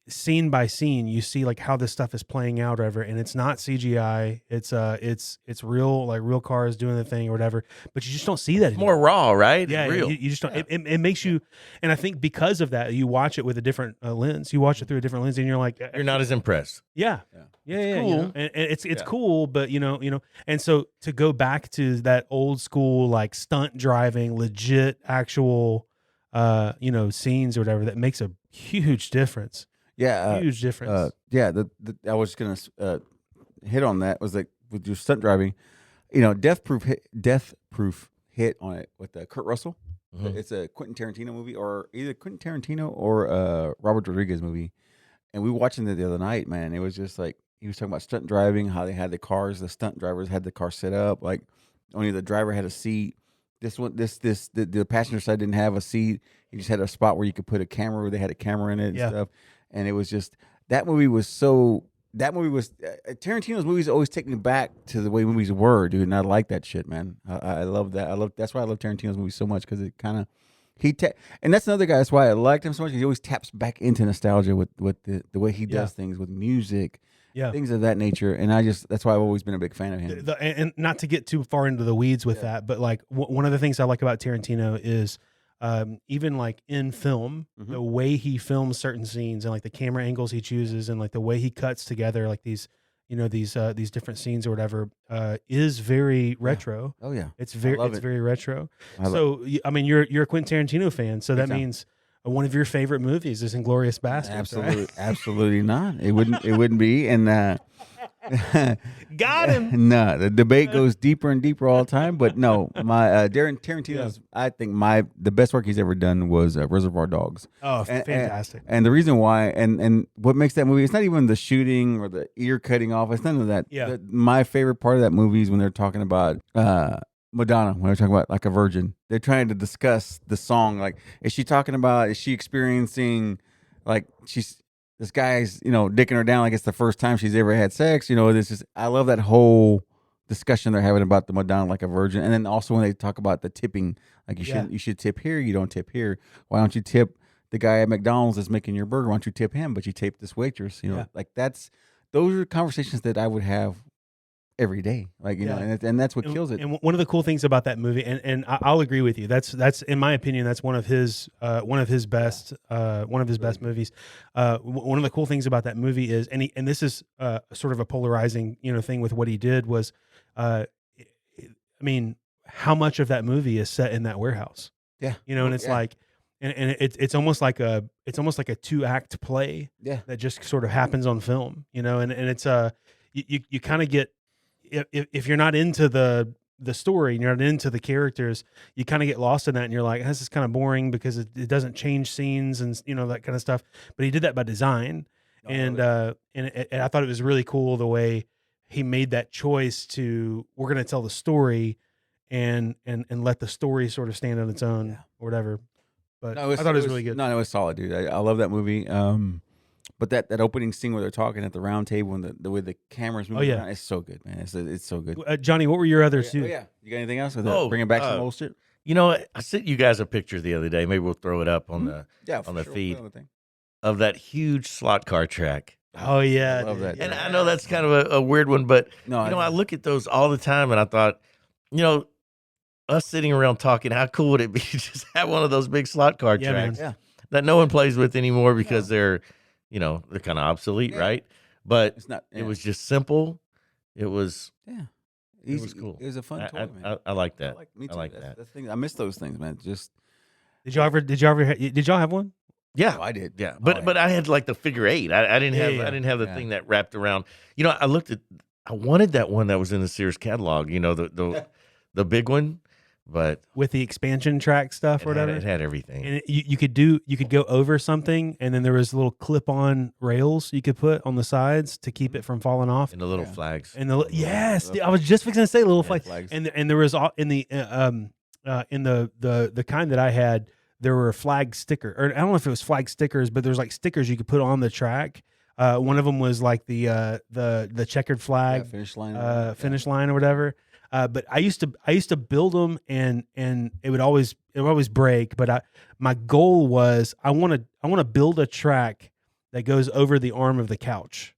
scene by scene, you see like how this stuff is playing out or whatever, and it's not CGI. It's real, like real cars doing the thing or whatever. But you just don't see that It's anymore. more raw, right? Yeah, Real. you just don't. It makes you, and I think because of that, you watch it with a different lens. You watch it through a different lens, and you're like, You're not as impressed. yeah, yeah, cool. you know? And it's cool, but you know, and so to go back to that old school like stunt driving, legit, actual, scenes or whatever, that makes a huge difference. Yeah, Huge difference. I was gonna hit on that. Was like with your stunt driving, Death Proof hit on it with Kurt Russell. Mhm. It's a Quentin Tarantino movie, or either Quentin Tarantino or Robert Rodriguez movie. And we were watching it the other night, man. It was just like he was talking about stunt driving, how they had the cars, the stunt drivers had the car set up, like only the driver had a seat. The passenger side didn't have a seat. He just had a spot where you could put a camera, where they had a camera in it and stuff. And it was just Tarantino's movies always take me back to the way movies were, dude. And I like that shit, man. I love that. That's why I love Tarantino's movies so much, because it kind of and that's another guy. That's why I liked him so much. He always taps back into nostalgia with the way he does things with music, things of that nature. And that's why I've always been a big fan of him. And not to get too far into the weeds with that, but like one of the things I like about Tarantino is even like in film, the way he films certain scenes and like the camera angles he chooses and like the way he cuts together like these different scenes or whatever is very retro. Oh yeah, it's very retro. So I mean, you're a Quentin Tarantino fan, so that means one of your favorite movies is Inglourious Basterds. Absolutely, right? Absolutely not. It wouldn't be. And got him. No, the debate goes deeper and deeper all the time. But no, my Darren Tarantino's. I think the best work he's ever done was Reservoir Dogs. Oh, fantastic! And the reason why, and what makes that movie, it's not even the shooting or the ear cutting off. It's none of that. Yeah. My favorite part of that movie is when they're talking about Madonna, when they're talking about Like a Virgin. They're trying to discuss the song. Like, is she experiencing, like, this guy's, dicking her down like it's the first time she's ever had sex. I love that whole discussion they're having about the Madonna Like a Virgin. And then also when they talk about the tipping, like you should tip here, you don't tip here. Why don't you tip the guy at McDonald's that's making your burger? Why don't you tip him, but you tip this waitress? Like those are conversations that I would have every day, like and that's what kills it. And one of the cool things about that movie, and I'll agree with you, that's in my opinion, that's one of his best movies. One of the cool things about that movie is, and this is sort of a polarizing thing with what he did was, I mean, how much of that movie is set in that warehouse? Yeah, and it's like. And it's almost like a 2-act play that just sort of happens on film, and it's you kind of get, if you're not into the story and you're not into the characters, you kind of get lost in that, and you're like, this is kind of boring because it doesn't change scenes and that kind of stuff. But he did that by design, and I thought it was really cool the way he made that choice to, we're going to tell the story and let the story sort of stand on its own or whatever. But I thought it was really good. No, it was solid, dude. I love that movie. But that opening scene where they're talking at the round table and the way the camera's moving around, it's so good, man. It's so good. Johnny, what were your others too? Oh, yeah. You got anything else? Bringing back some old shit? I sent you guys a picture the other day. Maybe we'll throw it up on the feed of that huge slot car track. Oh yeah, I love that. And I know that's kind of a weird one, but I look at those all the time, and I thought, us sitting around talking, how cool would it be to just have one of those big slot car tracks that no one plays with anymore because they're kind of obsolete, right? But it's not. It was just simple. It was it was cool. It was a fun toy, man. I like that. Me too. I like That's that. the thing. I miss those things, man. Just did y'all have one? Yeah, I did. Yeah, but I had like the figure 8. I didn't have I didn't have the thing that wrapped around. I wanted that one that was in the Sears catalog. The big one. But with the expansion track stuff or whatever, it had everything. And you could go over something, and then there was little clip-on rails you could put on the sides to keep it from falling off, and the little flags. And I was just fixing to say little flags. And there was in the kind that I had, there were flag sticker, or I don't know if it was flag stickers, but there's like stickers you could put on the track. One of them was like the checkered flag, finish line or whatever. But I used to build them, and it would always break. But my goal was I want to build a track that goes over the arm of the couch.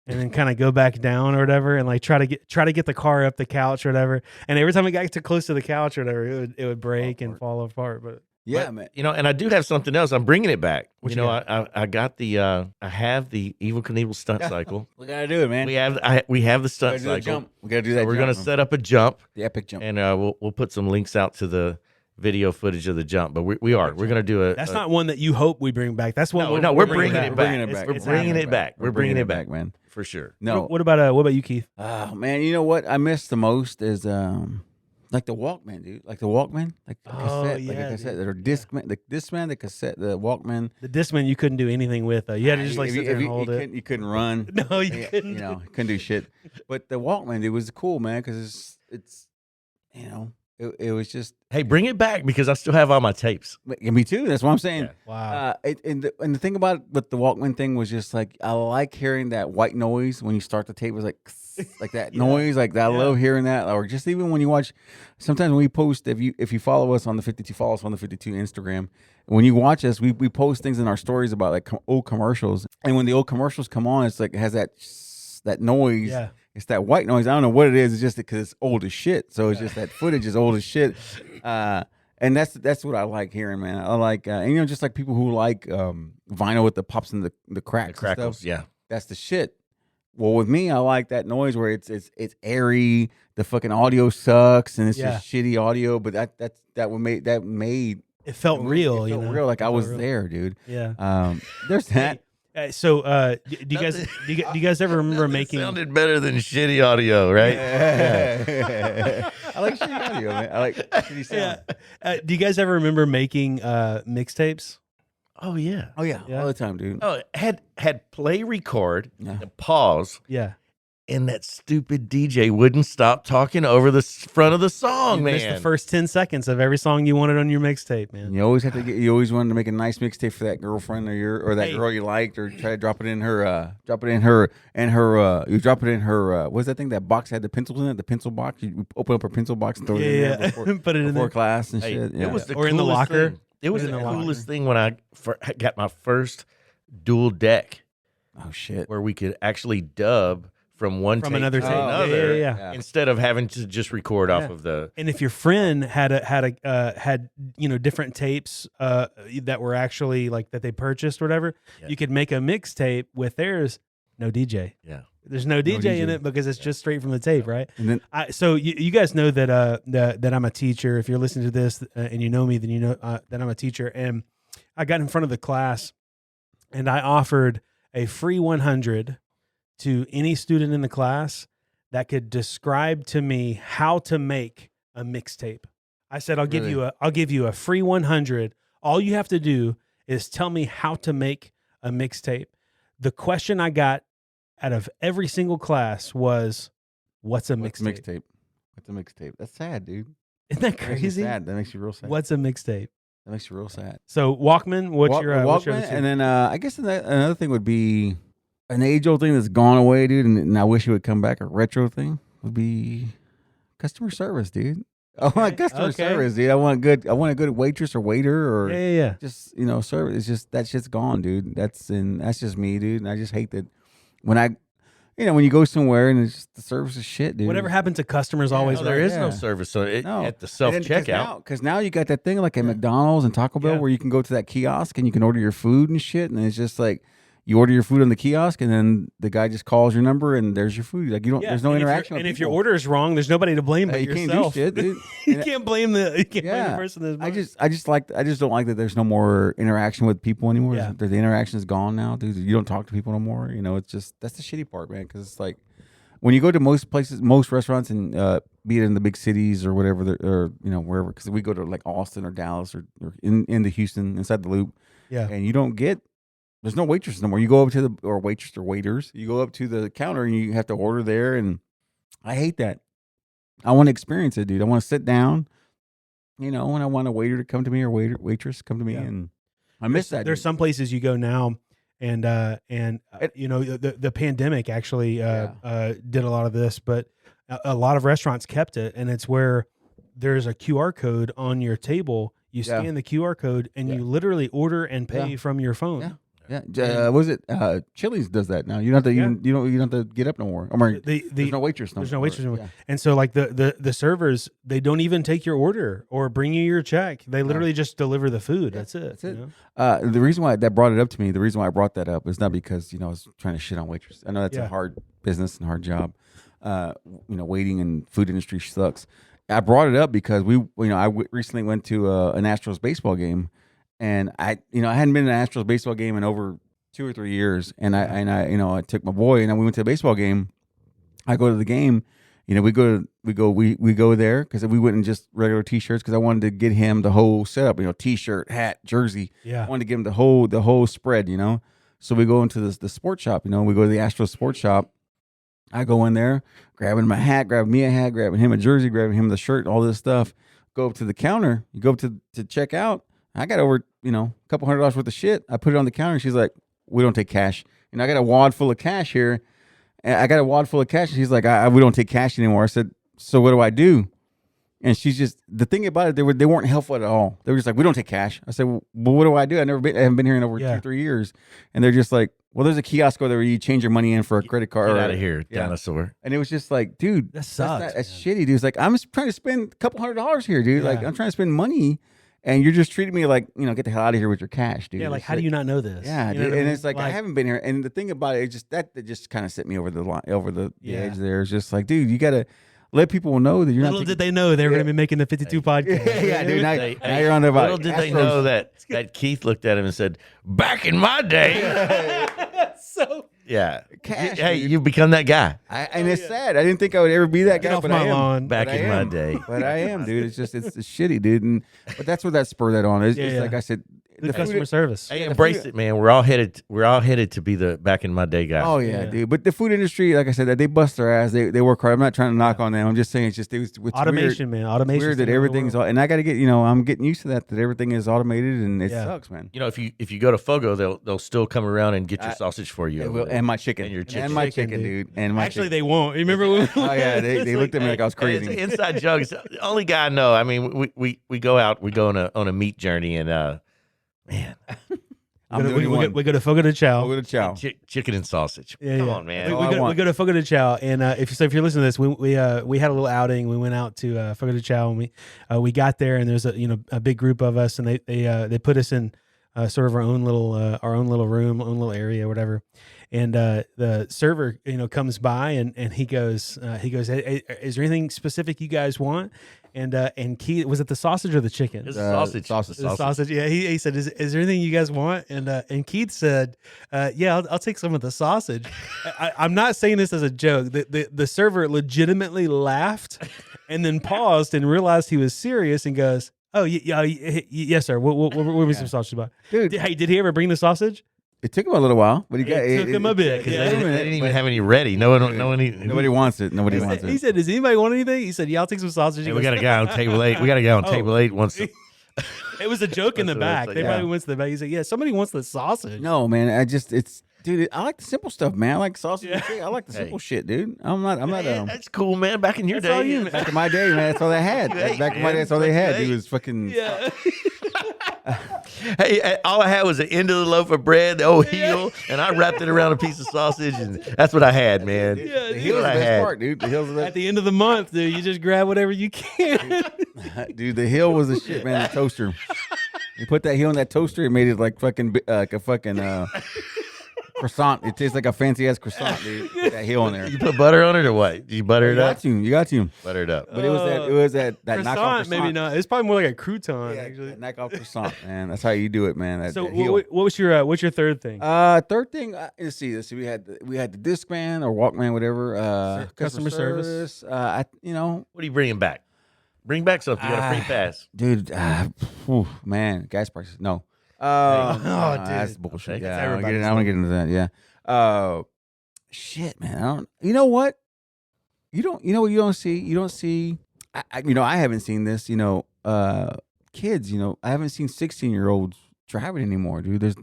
And then kind of go back down or whatever, and like try to get the car up the couch or whatever. And every time it got too close to the couch or whatever, it would break and fall apart. But man. You know, and I do have something else. I'm bringing it back. What You you know, got? I got the I have the Evel Knievel stunt cycle. We gotta do it, man. We have the stunt gotta do the cycle. jump. We gotta do that. So we're jump, gonna man. set up a jump, the epic jump. and we'll put some links out to the video footage of the jump. But we're gonna do a. that's not one that you hope we bring back. That's one. No, we're bringing it We're back. bringing it back. We're It's bringing happening. it back. We're bringing it back, man. for sure. No. What about you, Keith? Oh man, you know what I miss the most is like the Walkman, dude. Like the Walkman, like a cassette, like a cassette. Or Discman, the Discman, the cassette, the Walkman. The Discman you couldn't do anything with. You had to just like sit there and hold it. You couldn't run. No, you couldn't. You know, couldn't do shit. But the Walkman, dude, was cool, man, because it's you know, it was just. Hey, bring it back because I still have all my tapes. Me too. That's what I'm saying. Yeah. Wow. And the thing about it with the Walkman thing was just like I like hearing that white noise when you start the tape. It was like that noise. Like I love hearing that. Or just even when you watch. Sometimes when we post, if you follow us on the 52, follow us on the 52 Instagram. When you watch us, we post things in our stories about like old commercials. And when the old commercials come on, it's like it has that noise. Yeah. It's that white noise. I don't know what it is. It's just because it's old as shit. So it's just that footage is old as shit. And that's what I like hearing, man. I like, and, you know, just like people who like vinyl with the pops and the cracks, The crackles, and stuff. yeah. That's the shit. Well, with me, I like that noise where it's airy. The fucking audio sucks, and it's just shitty audio. But that made it felt real. It felt real, like I was there, dude. Yeah. There's that. So, do you guys ever remember making? Sounded better than shitty audio, right? I like shitty audio, man. I like shitty sound. Yeah. Do you guys ever remember making mixtapes? Oh yeah. Oh yeah, Yeah. all the time, dude. Oh, had play record, Yeah. and pause, Yeah. and that stupid DJ wouldn't stop talking over the front of the song, You man. missed the first 10 seconds of every song you wanted on your mixtape, man. You always have to you always wanted to make a nice mixtape for that girlfriend or that Hey. girl you liked, or try to drop it in her you drop it in her what's that thing, that box that had the pencils in it, the pencil box. You open up her pencil box and throw it in there before, Put it in before there. class and Hey, shit. Yeah. It was the Or in the coolest locker. thing. It was Put it the in the locker. coolest thing when I got my first dual deck, Oh shit. where we could actually dub from one From tape another to tape. another, Yeah. instead of having to just record off of the. And if your friend had different tapes that were actually like that they purchased or whatever, you could make a mixtape with theirs. No DJ. Yeah. There's no DJ in DJ. it because it's just straight from the tape, right? And then So you guys know that I'm a teacher. If you're listening to this and you know me, then you know that I'm a teacher. And I got in front of the class, and I offered a free 100 to any student in the class that could describe to me how to make a mixtape. I said, I'll give you a free 100. All you have to do is tell me how to make a mixtape. The question I got out of every single class was, what's a mixtape? What's a mixtape? That's sad, dude. Isn't that That makes you crazy? sad. That makes you real sad. What's a mixtape? That makes you real sad. So Walkman, what's your Walkman, other two? and then I guess another thing would be an age-old thing that's gone away, dude, and I wish it would come back. A retro thing would be customer service, dude. I want customer service, dude. I want a good waitress or waiter, or Yeah. just, you know, service. It's just that shit's gone, dude. That's just me, dude. And I just hate that when you go somewhere and it's just the service is shit, dude. Whatever happened to customers always No, there right. is no service so at the self checkout. Because now you got that thing like at McDonald's and Taco Bell where you can go to that kiosk and you can order your food and shit, and it's just like you order your food on the kiosk and then the guy just calls your number and there's your food. Like you don't, there's no interaction. And if your order is wrong, there's nobody to blame but you yourself. can't do shit, dude. you can't blame the person that's I just don't like that there's no more interaction with people anymore. Yeah. The interaction is gone now, dude. You don't talk to people no more. You know, it's just that's the shitty part, man. Because it's like when you go to most places, most restaurants, and be it in the big cities or whatever, or you know wherever. Because we go to like Austin or Dallas or into Houston inside the Loop, and you don't get. There's no waitresses no more. You go up to the or waitress or waiters. You go up to the counter and you have to order there, and I hate that. I want to experience it, dude. I want to sit down, you know, and I want a waiter to come to me or waitress come to me, and I miss that. There's some places you go now, and you know the pandemic actually did a lot of this, but a lot of restaurants kept it, and it's where there's a QR code on your table. You scan the QR code and you literally order and pay from your phone. Yeah, was it Chili's does that now? You don't have to even you don't have to get up no more. There's no waitress. There's no waitress. And so like the servers, they don't even take your order or bring you your check. They literally just deliver the food. That's it. That's it. The reason why that brought it up to me, the reason why I brought that up is not because I was trying to shit on waitress. I know that's a hard business and hard job. Waiting in food industry sucks. I brought it up because I recently went to an Astros baseball game, and I hadn't been to an Astros baseball game in over 2 or 3 years, and I took my boy and we went to a baseball game. I go to the game, we go there because we went in just regular t-shirts because I wanted to get him the whole setup, t-shirt, hat, jersey. Yeah, I wanted to give him the whole spread, So we go into the sports shop, we go to the Astros sports shop. I go in there, grabbing my hat, grabbing me a hat, grabbing him a jersey, grabbing him the shirt, all this stuff. Go up to the counter. You go up to check out. I got over, a couple $100 worth of shit. I put it on the counter. And she's like, we don't take cash. I got a wad full of cash here. And she's like, we don't take cash anymore. I said, so what do I do? And she's just, the thing about it, they weren't helpful at all. They were just like, we don't take cash. I said, well, what do I do? I haven't been here in over 2-3 years. And they're just like, well, there's a kiosk over there where you change your money in for a credit card. Get out of here, dinosaur. And it was just like, dude, that sucks. That's shitty, dude. It's like, I'm just trying to spend a couple $100 here, dude. Like, I'm trying to spend money, and you're just treating me like, get the hell out of here with your cash, dude. Yeah, like, how do you not know this? Yeah, dude. And it's like, I haven't been here. And the thing about it, that just kind of set me over the line, over the edge there. It's just like, dude, you got to let people know that you're not. Little did they know they were going to be making the 52 podcast. Yeah, dude. Now you're on the Little did they know that Keith looked at him and said, back in my day. Cash, hey, dude. you've become that guy. And it's sad. I didn't think I would ever be that guy. Off my lawn. Back in my day. But I am, dude. It's just, it's shitty, dude. But that's what that spurred that on. It's like I said, the customer service. Hey, embrace it, man. We're all headed to be the back in my day guy. Oh yeah, dude. But the food industry, like I said, they bust their ass. They work hard. I'm not trying to knock on them. I'm just saying it's just it's automation, weird. man. Automation. Weird that everything's and I got to get I'm getting used to that everything is automated and it sucks, man. If you go to Fogo, they'll still come around and get your sausage for you. And my chicken. And your chicken. And my chicken, dude. And my Actually, they won't. You remember when? Oh yeah, they looked at me like I was crazy. It's inside jokes. The only guy I know. I mean, we go out. We go on a meat journey and. Man, we go to Fogo de Chao. Fogo de Chao. Chicken and sausage. Come on, man. We go to Fogo de Chao, and if you're listening to this, we had a little outing. We went out to Fogo de Chao, and we got there, and there's a big group of us, and they put us in sort of our own little room, own little area, whatever. And the server, comes by and he goes, hey, is there anything specific you guys want? And Keith, was it the sausage or the chicken? It's sausage. The sausage. Yeah. He said, is there anything you guys want? And Keith said, yeah, I'll take some of the sausage. I'm not saying this as a joke. The server legitimately laughed and then paused and realized he was serious and goes, oh yeah, yes sir. What was some sausage about? Dude, did he ever bring the sausage? It took him a little while, but it took him a bit because they didn't even have any ready. Nobody wants it. Nobody wants it. He said, "Does anybody want anything?" He said, "Yeah, I'll take some sausage." Hey, we got a guy on table 8. We got a guy on table 8 wants to. It was a joke in the back. They probably went to the back. He said, "Yeah, somebody wants the sausage." No, man. Dude, I like the simple stuff, man. I like sausage. I like the simple shit, dude. I'm not. That's cool, man. Back in your day, back in my day, man. That's all they had. Back in my day, that's all they had. Dude, was fucking. Yeah. Hey, all I had was the end of the loaf of bread, the old heel, and I wrapped it around a piece of sausage, and that's what I had, man. The heel's the best part, dude. The heel's the best. At the end of the month, dude, you just grab whatever you can. Dude, the heel was the shit, man. The toaster. You put that heel in that toaster, it made it like a fucking croissant. It tastes like a fancy ass croissant, dude. Put that heel in there. You put butter on it or what? Did you butter it up? You got to. Butter it up. But it was that croissant, knockoff croissant. Maybe not. It's probably more like a crouton, actually. Knockoff croissant, man. That's how you do it, man. So what was your what's your third thing? Third thing. Let's see. We had the Discman or Walkman, whatever. Customer service. What are you bringing back? Bring back something. You got a free pass, dude. Man, gas prices. No. Dude, that's bullshit. Yeah, I don't get into that. Yeah. Shit, man. You know what? You don't see. I haven't seen this. Kids. I haven't seen 16-year-olds driving anymore, dude.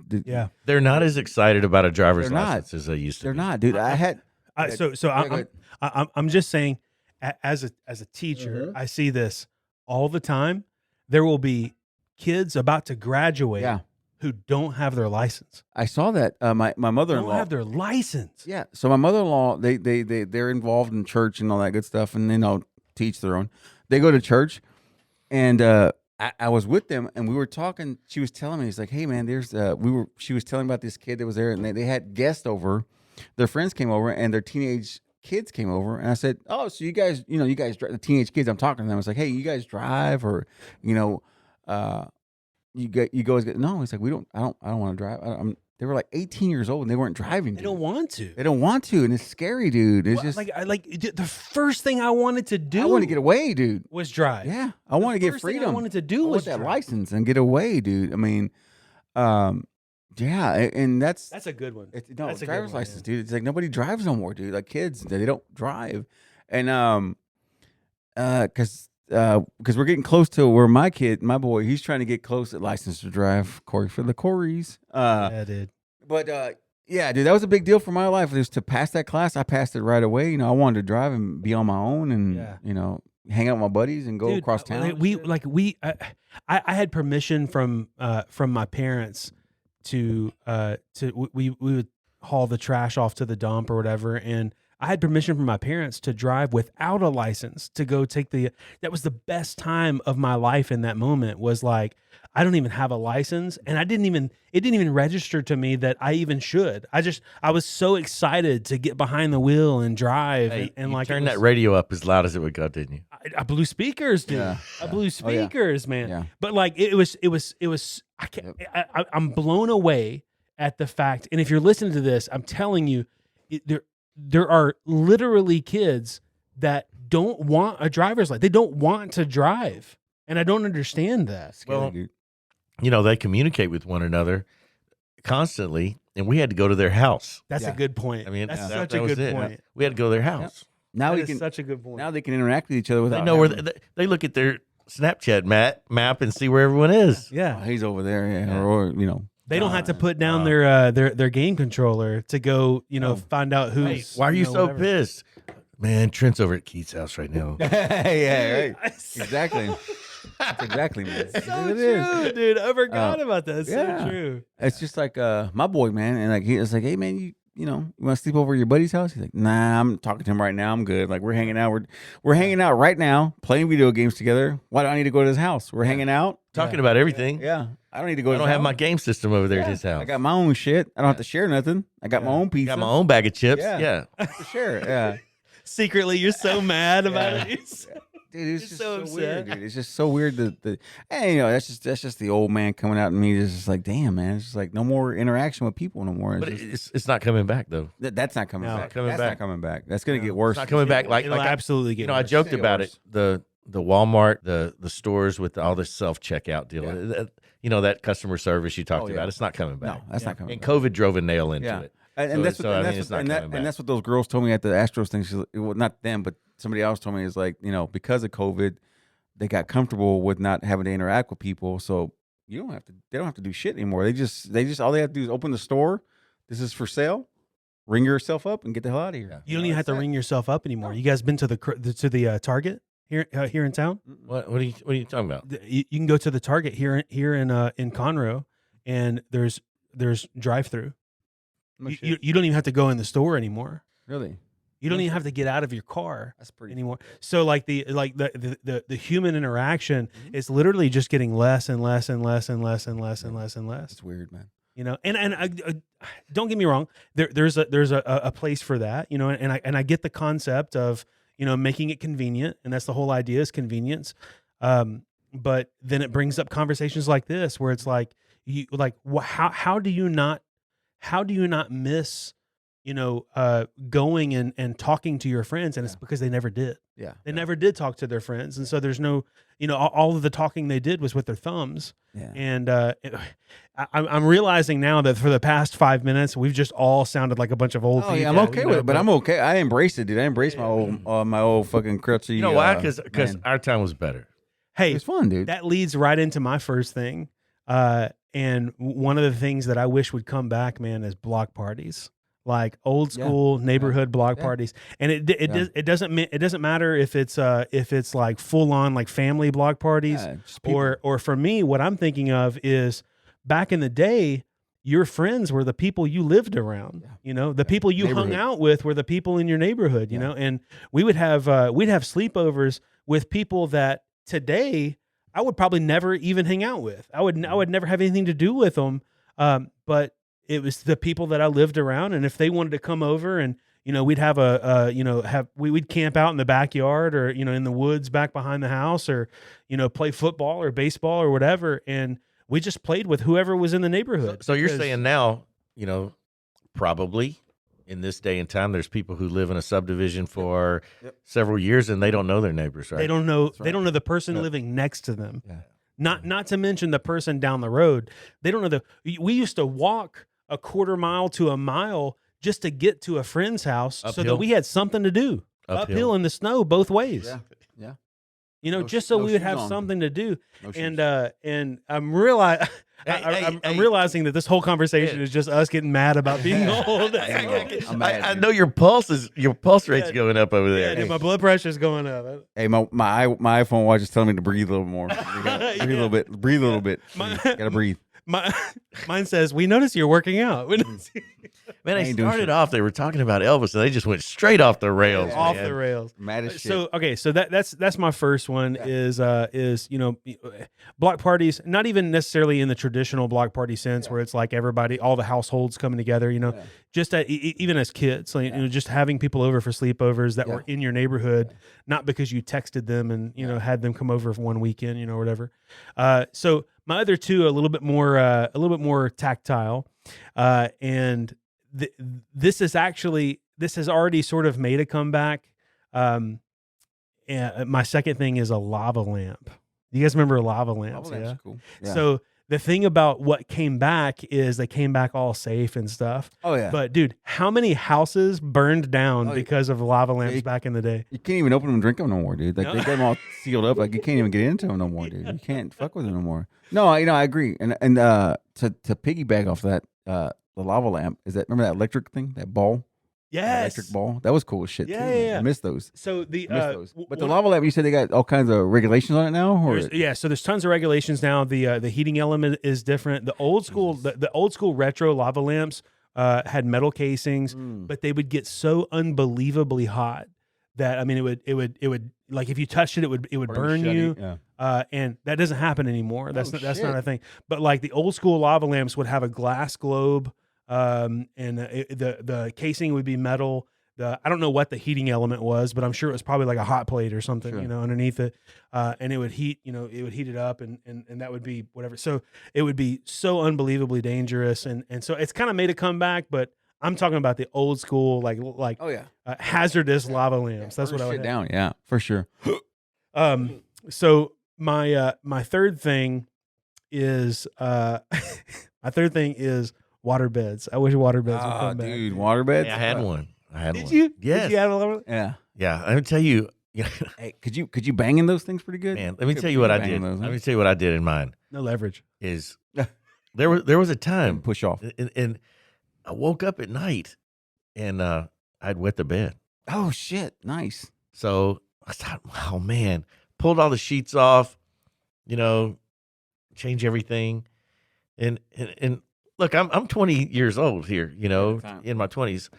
They're not as excited about a driver's license as they used to. They're be. not, dude. I'm just saying, as a teacher, I see this all the time. There will be kids about to graduate. Yeah. who don't have their license. I saw that. My Don't mother-in-law have their license. Yeah. So my mother-in-law, they're involved in church and all that good stuff, and they know teach their own. They go to church, and I was with them, and we were talking. She was telling me, he's like, "Hey man, she was telling about this kid that was there, and they had guests over. Their friends came over, and their teenage kids came over, and I said, "Oh, so you guys drive the teenage kids." I'm talking to them. I was like, "Hey, you guys drive, or you guys get no?" He's like, "We don't. I don't want to drive. They were like 18 years old and they weren't driving. They don't want to. They don't want to, and it's scary, dude. It's just the first thing I wanted to do. I want to get away, dude. Was drive. Yeah, I want to get First thing freedom. I wanted to do I was want that drive. license and get away, dude. I mean, yeah, and that's a good one. That's a good driver's one, license, yeah. dude. It's like nobody drives no more, dude. Like kids, they don't drive, and because we're getting close to where my boy, he's trying to get close to license to drive. Corey for the Corys. Yeah, dude. But yeah, dude, that was a big deal for my life. It was to pass that class. I passed it right away. I wanted to drive and be on my own, and hang out with my buddies and go Dude, across town. I had permission from my parents to we would haul the trash off to the dump or whatever, and I had permission from my parents to drive without a license to go take that was the best time of my life in that moment. Was like, I don't even have a license, and it didn't even register to me that I even should. I was so excited to get behind the wheel and drive. Hey, and you turned that radio up as loud as it would go, didn't you? I blew speakers, dude. Yeah. I blew speakers, man. Yeah. But like it was. I can't. I'm blown away at the fact. And if you're listening to this, I'm telling you, there are literally kids that don't want a driver's license. They don't want to drive, and I don't understand that. Well, they communicate with one another constantly, and we had to go to their house. That's a good point. I mean, that's that such a was good it. point. We had to go to their house. Now That we is can. such a good point. Now they can interact with each other without. They know where they look at their Snapchat map and see where everyone is. Yeah, he's over there, or they don't have to put down their game controller to go, find out who's. Hey, why are you so whatever. pissed? Man, Trent's over at Keith's house right now. yeah, right. Exactly. That's exactly, man. So It true, is. dude. I forgot about that. It's yeah. so true. It's just like my boy, man, and like he was like, "Hey, man, you want to sleep over at your buddy's house?" He's like, "Nah, I'm talking to him right now. I'm good. Like we're hanging out. We're hanging out right now, playing video games together. Why do I need to go to his house? We're hanging out, Talking about everything. Yeah, I don't need to go. I to don't his have my house. game system over there at his house. I got my own shit. I don't have to share nothing. I got my own pizza. Got my own bag of chips. Yeah. Yeah. to share. Yeah, Secretly, you're so mad about it. dude, it's You're just so so weird, upset. dude. It's just so weird that hey, that's just the old man coming out in me. It's just like, damn, man. It's just like no more interaction with people no more. It's But just, it's not coming back though. that's not coming No. back. Coming That's back. not coming back. That's gonna get worse. It's not coming back. Like It'll absolutely get. I worse. joked Get about worse. it. The Walmart, the stores with all the self checkout deal. That customer service you talked yeah. about. It's not coming back. No, that's not coming And back. COVID drove a nail into Yeah. it. And that's So, what, I and mean, that's it's what, not and, coming and back. that's what those girls told me at the Astros thing. Well, not them, but somebody else told me is like, because of COVID, they got comfortable with not having to interact with people. So they don't have to do shit anymore. They just all they have to do is open the store. This is for sale. Ring yourself up and get the hell out of here. You don't even have to ring yourself up anymore. You guys been to the Target here in town? What are you talking about? You can go to the Target here in Conroe, and there's drive-through. You don't even have to go in the store anymore. Really? You don't even have to get out of your car That's pretty anymore. So like the human interaction is literally just getting less and less and less and less and less and less and less. It's weird, man. And I don't get me wrong. There's a place for that, and I get the concept of making it convenient, and that's the whole idea is convenience. But then it brings up conversations like this where it's like how do you not miss going and talking to your friends, and it's because they never did. Yeah. They never did talk to their friends, and so there's no all of the talking they did was with their thumbs. Yeah. And I'm realizing now that for the past 5 minutes, we've just all sounded like a bunch of old people. Yeah, I'm okay with it, but I'm okay. I embrace it, dude. I embrace my old fucking crutchy. You know why? Because man. our time was better. Hey, It's fun, dude. that leads right into my first thing. And one of the things that I wish would come back, man, is block parties. Like old school neighborhood block parties, and it doesn't matter if it's like full on like family block parties, just people. or for me, what I'm thinking of is back in the day, your friends were the people you lived around. You know, the people you hung out with were the people in your neighborhood. You know, and we would have sleepovers with people that today I would probably never even hang out with. I would never have anything to do with them. But it was the people that I lived around, and if they wanted to come over and we'd have we'd camp out in the backyard or in the woods back behind the house, or play football or baseball or whatever, and we just played with whoever was in the neighborhood. So you're saying now, probably in this day and time, there's people who live in a subdivision for several years and they don't know their neighbors, right? They don't know. They don't know the person living next to them. Yeah. Not to mention the person down the road. They don't know we used to walk a quarter mile to a mile just to get to a friend's house so that we had something to do. Uphill in the snow both ways. Yeah. Just so we would have something to do. And I'm realizing that this whole conversation is just us getting mad about being old. I know your pulse rate's going up over there. Yeah, dude, my blood pressure's going up. Hey, my iPhone watch is telling me to breathe a little more. Breathe a little bit. Breathe a little bit. Gotta breathe. Mine says, we notice you're working out. Man, they started off, they were talking about Elvis, and they just went straight off the rails. Off the rails. Mad as shit. So, okay, so that's my first one is block parties, not even necessarily in the traditional block party sense where it's like everybody, all the households coming together, just even as kids, like, just having people over for sleepovers that were in your neighborhood, not because you texted them and, had them come over for one weekend, or whatever. So my other two, a little bit more tactile. And this has already sort of made a comeback. And my second thing is a lava lamp. You guys remember lava lamps? Lava lamps, cool. Yeah. So the thing about what came back is they came back all safe and stuff. Oh yeah. But dude, how many houses burned down because of lava lamps back in the day? You can't even open them and drink them no more, dude. Like they got them all sealed up. Like you can't even get into them no more, dude. You can't fuck with them no more. No, I agree. And to piggyback off that, the lava lamp remember that electric thing, that ball? Yes. Electric ball. That was cool as shit too. Yeah. I miss those. So But the lava lamp, you said they got all kinds of regulations on it now, or so there's tons of regulations now. The heating element is different. The old school the old school retro lava lamps had metal casings, but they would get so unbelievably hot that it would like if you touched it, it would burn you. Yeah. And that doesn't happen anymore. That's not a thing. But like the old school lava lamps would have a glass globe. And the casing would be metal. I don't know what the heating element was, but I'm sure it was probably like a hot plate or something, underneath it. And it would heat, it would heat it up and that would be whatever. So it would be so unbelievably dangerous. And so it's kind of made a comeback, but I'm talking about the old school, like hazardous lava lamps. That's what I would shit down. Yeah, for sure. So my third thing is, water beds. I wish water beds would come back. Dude, water beds? Yeah, I had one. Did you? Yes. Did you have one? Yeah. Yeah. I'm gonna tell you. Hey, could you bang in those things pretty good? Man, let me tell you what I did. Let me tell you what I did in mine. No leverage. Is there was a time push off, and I woke up at night, and I'd wet the bed. Oh shit! Nice. So I thought, wow, man, pulled all the sheets off, change everything, and look, I'm 20 years old here, in my 20s.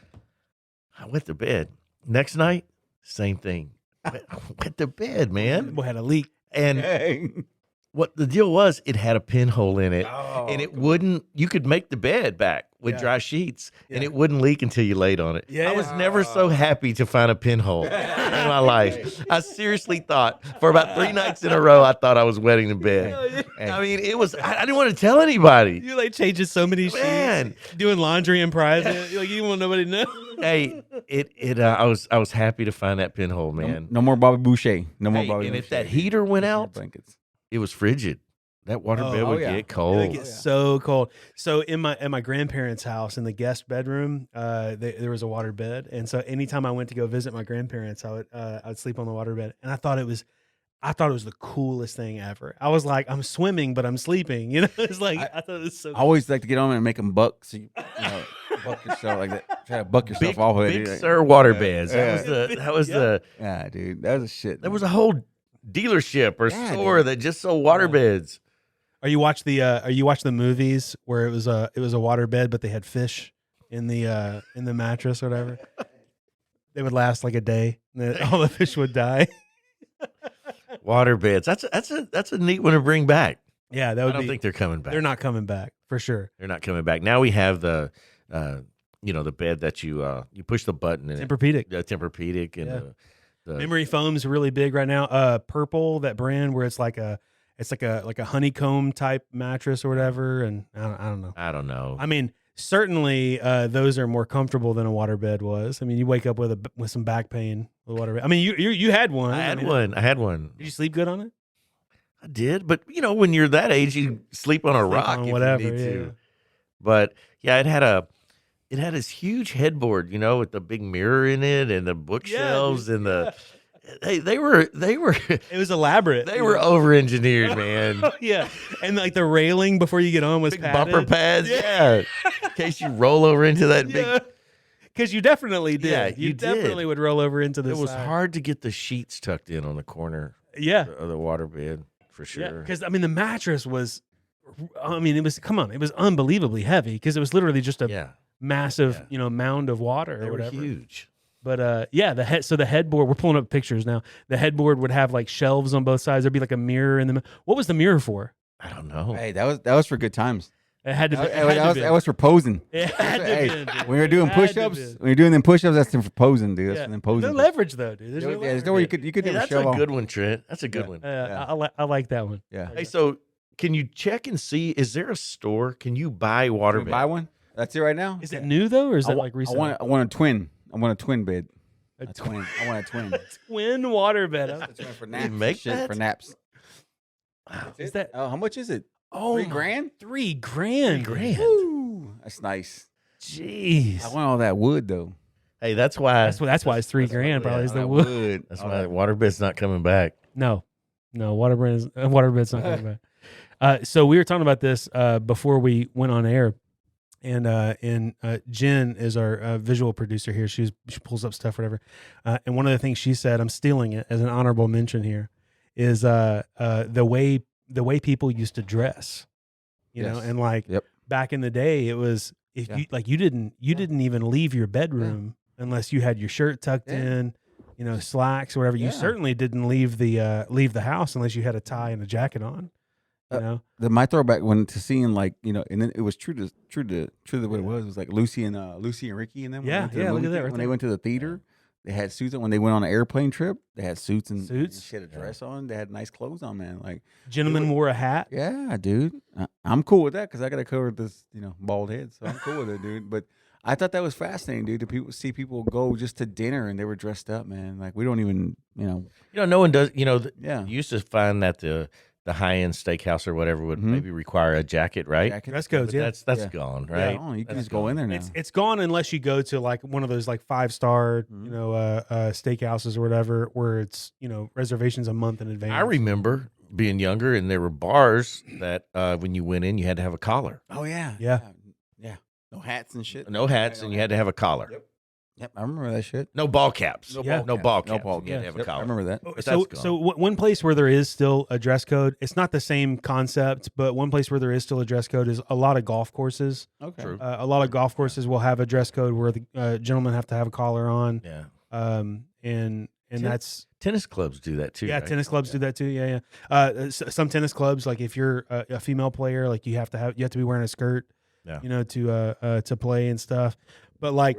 I wet the bed. Next night, same thing. Wet the bed, man. We had a leak. And what the deal was, it had a pinhole in it, and it wouldn't. You could make the bed back with dry sheets, and it wouldn't leak until you laid on it. Yeah. I was never so happy to find a pinhole in my life. I seriously thought for about 3 nights in a row, I thought I was wetting the bed. I mean, it was. I didn't want to tell anybody. You like changing so many sheets, doing laundry in private. Like you didn't want nobody to know. Hey, I was happy to find that pinhole, man. No more Bobby Boucher. No more Bobby. And Boucher. if that heater went out, blankets. It was frigid. That water bed would get cold. It would get so cold. So in my grandparents' house in the guest bedroom, there was a water bed, and so anytime I went to go visit my grandparents, I would sleep on the water bed, and I thought it was the coolest thing ever. I was like, I'm swimming, but I'm sleeping. It's like I thought it was so. I always like to get on and make them buck, so you buck yourself like that. Try to buck yourself off of it. Big Sir water beds. That was the. Yeah, dude, that was a shit. There was a whole dealership or store that just sold water beds. Are you watch the movies where it was a water bed, but they had fish in the mattress or whatever? They would last like a day, and then all the fish would die. Water beds. That's a neat one to bring back. Yeah, that would I don't think they're coming back. They're not coming back for sure. They're not coming back. Now we have the the bed that you push the button and Tempur-Pedic. Tempur-Pedic and the Memory foam's really big right now. Purple, that brand where it's like a honeycomb type mattress or whatever. And I don't know. I don't know. I mean, certainly those are more comfortable than a waterbed was. I mean, you wake up with some back pain with a waterbed. I mean, you had one. I had one. Did you sleep good on it? I did, but when you're that age, you sleep on a rock if whatever, you need to. yeah. But yeah, it had this huge headboard, with the big mirror in it and the bookshelves and the. They were. It was elaborate. They were over engineered, man. Yeah, and like the railing before you get on was big padded. bumper pads. Yeah, in case you roll over into that big. Because you definitely did. Yeah, you did. definitely would roll over into this. It was hard to get the sheets tucked in on the corner. Yeah, of the waterbed for sure. Yeah, because I mean the mattress was. I mean, it was unbelievably heavy because it was literally just a massive, mound of water or whatever. They were huge. But the headboard, we're pulling up pictures now. The headboard would have like shelves on both sides. There'd be like a mirror in the middle. What was the mirror for? I don't know. Hey, that was for good times. It had to be. That was for posing. It had to be. When you're doing push-ups, that's for posing, dude. That's for posing. No leverage though, dude. There's no way you could do a that's show a good one, Trent. That's a good one. I like that one. Yeah. Hey, so can you check and see? Is there a store? Can you buy waterbed? Buy one. That's it right now. Is it new though, or is that like recent? I want a twin. I want a twin bed. A twin. I want a twin. Twin waterbed. Huh? For naps. Make that? For naps. Is that? How much is it? Oh, $3,000. $3,000. Woo, that's nice. Jeez. I want all that wood though. Hey, that's why it's $3,000. Probably is the That wood. That's why waterbed's not coming back. No, waterbed's not coming back. So we were talking about this before we went on air, and Jen is our visual producer here. She pulls up stuff, whatever. And one of the things she said, I'm stealing it as an honorable mention here, is the way people used to dress, you know, and like back in the day, it was you didn't even leave your bedroom unless you had your shirt tucked in, slacks or whatever. You certainly didn't leave the house unless you had a tie and a jacket on. You know, my throwback to seeing and then it was true to what it was. It was like Lucy and Ricky and them. Look at that. Right when they went to the theater, they had suits on. When they went on an airplane trip, they had suits and she had a dress on. They had nice clothes on, man. Like gentlemen wore a hat. Yeah, dude. I'm cool with that because I got to cover this, bald head. So I'm cool with it, dude. But I thought that was fascinating, dude. To see people go just to dinner and they were dressed up, man. Like we don't even, no one does. You used to find that the high-end steakhouse or whatever would maybe require a jacket, right? Dress codes, That's gone, right? Yeah, you can just go in there now. It's gone unless you go to like one of those like 5-star, steakhouses or whatever, where it's reservations a month in advance. I remember being younger, and there were bars that when you went in, you had to have a collar. Oh yeah. No hats and shit. No hats, and you had to have a collar. Yep, I remember that shit. No ball caps. No ball caps. You had to have a collar. I remember that. But So one place where there is still a dress code, it's not the same concept, but one place where there is still a dress code is a lot of golf courses. Okay. True. A lot of golf courses will have a dress code where the gentlemen have to have a collar on. Yeah. And that's tennis clubs do that too. Yeah, right? tennis clubs do that too. Yeah. Some tennis clubs, like if you're a female player, like you have to be wearing a skirt. Yeah. To play and stuff. But like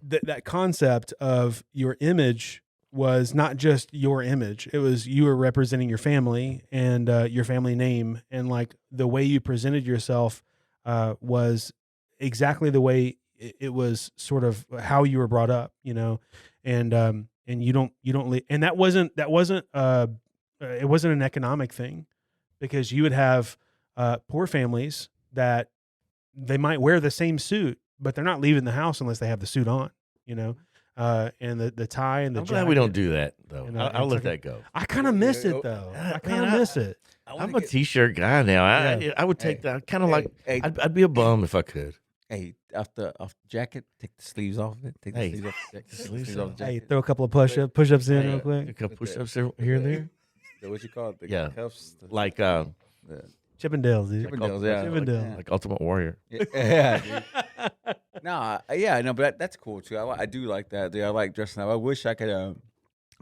that concept of your image was not just your image. It was you were representing your family and your family name, and like the way you presented yourself was exactly the way it was sort of how you were brought up, and you don't and that wasn't it wasn't an economic thing, because you would have poor families that they might wear the same suit, but they're not leaving the house unless they have the suit on, and the tie and the I'm jacket. glad we don't do that though. I'll let like that go. I kind of miss it though. I kind of miss it. I'm a t-shirt guy now. I would take that kind of like. I'd be a bum if I could. Hey, off the jacket, take the sleeves off of it. Take the sleeves off the jacket. Sleeves off. Hey, throw a couple of push-ups in real quick. A couple push-ups here and there. What you call it? The Yeah. cuffs. Like Chippendales, dude. Chippendales, yeah. Chippendales. Like Ultimate Warrior. Yeah, dude. No, yeah, no, but that's cool too. I do like that. Dude. I like dressing up. I wish I could. I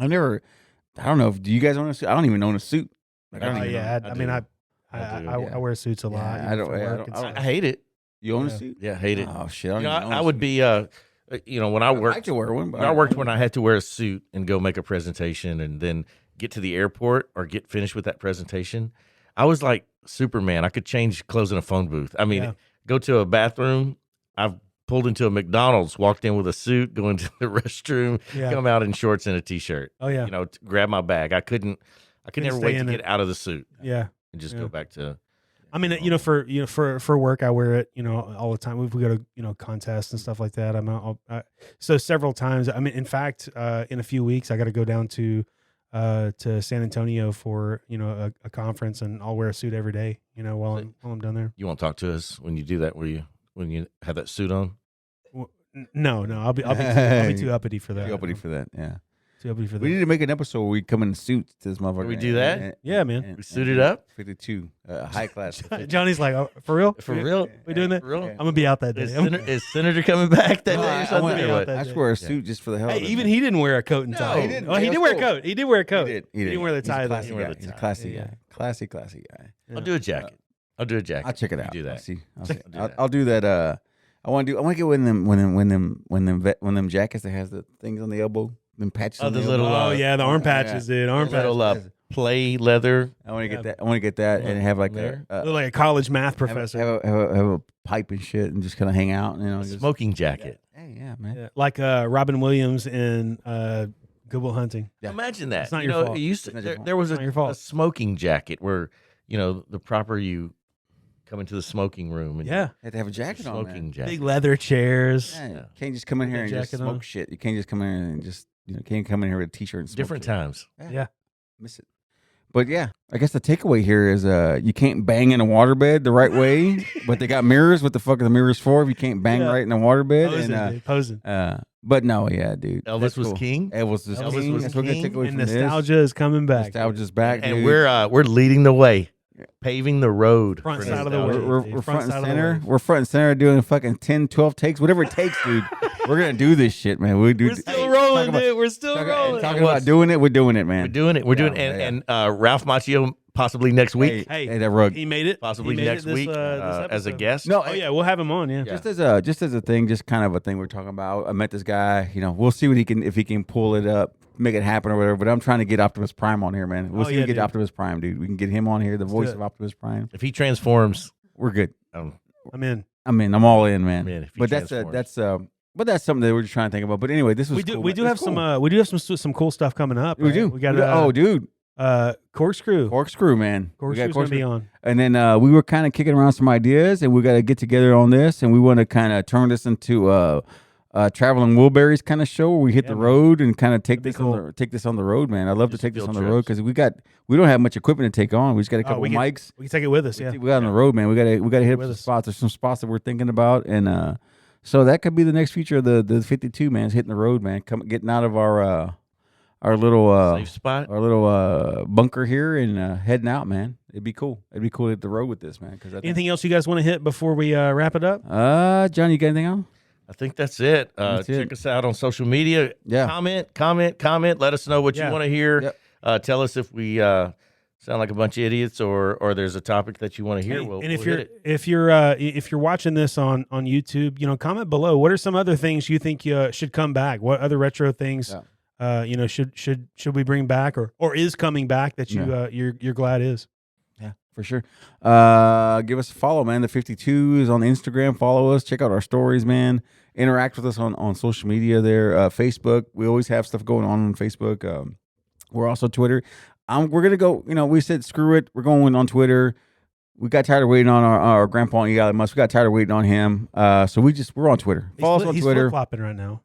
don't know. Do you guys own a suit? I don't even own a suit. Like, I don't even know. I wear suits a lot. I don't. I hate it. You own a suit? Yeah, I hate it. Oh shit! I would be. When I I worked, like to wear one. But when I worked when I had to wear a suit and go make a presentation and then get to the airport or get finished with that presentation. I was like Superman. I could change clothes in a phone booth. I mean, go to a bathroom. I've pulled into a McDonald's, walked in with a suit, go into the restroom, come out in shorts and a t-shirt. Oh yeah. Grab my bag. I could never wait to get out of the suit. Yeah. And just go back to. I mean, for work, I wear it, all the time. We go to, contests and stuff like that. So several times. I mean, in fact, in a few weeks, I got to go down to San Antonio for a conference, and I'll wear a suit every day. While I'm down there. You won't talk to us when you do that. When you have that suit on? No, I'll be too uppity for that. Too uppity for that. Yeah. Too uppity for that. We need to make an episode where we come in suits to this motherfucker. Can we do that? Yeah, man. We suited up. 52, high class. Johnny's like, oh, for real? For real? We doing that? For real? I'm gonna be out that day. Is Senator coming back that day or something? I swear a suit just for the hell of it. Even he didn't wear a coat and tie. he didn't. Oh, he did wear a coat. He did wear a coat. He didn't wear the tie though. He's a classy guy. Classy guy. I'll do a jacket. I'll check it out. Do that. See. I'll do that. I want to get one of them jackets that has the things on the elbow, them patches. Oh, on the the little. elbow. The arm patches, dude. Arm little patches. play leather. I want to get that and have like Look like a college math professor. Have a pipe and shit and just kind of hang out. Just, Smoking jacket. Hey, yeah, man. Yeah, like Robin Williams in Good Will Hunting. Yeah. Imagine that. It's not your fault. It used to, there was a smoking jacket where the proper you come into the smoking room and had to have a jacket on. Smoking jacket. Big leather chairs. Yeah, you can't just come in here and just smoke shit. You can't just come in here and just can't come in here with a t-shirt and smoke different shit. times. Yeah. Miss it. But yeah, I guess the takeaway here is you can't bang in a waterbed the right way, but they got mirrors. What the fuck are the mirrors for if you can't bang right in a waterbed? Posing. But no, yeah, dude. Elvis was king. Elvis was king. That's what king. takeaway And from nostalgia is coming back. Nostalgia's back, And dude. we're leading the way, paving the road. Front for side of the nostalgia. way. We're Front front and side of the center. wave. We're front and center doing fucking 10, 12 takes, whatever it takes, dude. We're gonna do this shit, man. We're still rolling, dude. We're still rolling. Talking about doing it, we're doing it, man. We're doing it. We're doing it. And Ralph Macchio possibly next week. Hey, that rug. he made it. Possibly He made next it this, week this as a episode. guest. No, Oh yeah, we'll have him on. Yeah. just as a thing, just kind of a thing we're talking about. I met this guy. We'll see what if he can pull it up, make it happen or whatever. But I'm trying to get Optimus Prime on here, man. We'll see if we get Optimus Prime, dude. We can get him on here, the voice of Optimus Prime. If he transforms, We're good. I'm in. I'm all in, man. Man, if he but that's something that we're just trying to think about. But anyway, this was cool. We do have some cool stuff coming up. We right? do. We got dude. Corkscrew. Corkscrew, man. Corkscrew's gonna be on. And then we were kind of kicking around some ideas, and we got to get together on this, and we want to kind of turn this into Traveling Wilburys kind of show where we hit the road and kind of take this on the road, man. I'd love to take this on the road because we don't have much equipment to take on. We just got a couple mics. We can take it with us. Yeah, we got on the road, man. We got to hit up some spots. There's some spots that we're thinking about, and so that could be the next feature of the 52, man. Is hitting the road, man. Getting out of our little safe spot, our little bunker here, and heading out, man. It'd be cool. It'd be cool to hit the road with this, man. Anything else you guys want to hit before we wrap it up? John, you got anything else? I think that's it. Check us out on social media. Yeah. Comment. Let us know what you want to hear. Yep. Tell us if we sound like a bunch of idiots or there's a topic that you want to hear. If you're watching this on YouTube, comment below. What are some other things you think should come back? What other retro things should we bring back or is coming back that you're glad is? Yeah, for sure. Give us a follow, man. The 52 is on Instagram. Follow us. Check out our stories, man. Interact with us on social media there. Facebook. We always have stuff going on Facebook. We're also Twitter. We're going to go, we said screw it. We're going on Twitter. We got tired of waiting on our grandpa and Elon Musk. We got tired of waiting on him. So we're on Twitter. Follow us on Twitter. He's flip-flopping right now.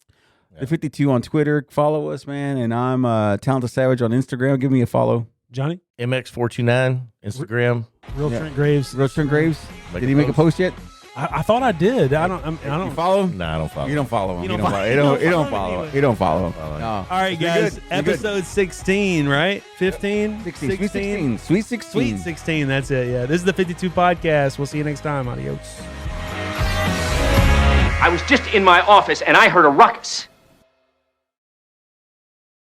The 52 on Twitter. Follow us, man. And I'm Talented Savage on Instagram. Give me a follow. Johnny? MX429, Instagram. Trent Graves. Real Trent Graves. Did he make a post yet? I thought I did. I don't. I don't You follow him? No, I don't follow. You don't follow him. You You don't don't follow. follow- You don't follow him. You don't follow him. No. All right, You're guys. good. You're good. Episode 16, right? 15? 16. Sweet 16. Sweet 16. Sweet 16. That's it. Yeah. This is the 52 podcast. We'll see you next time. Adios. I was just in my office and I heard a ruckus.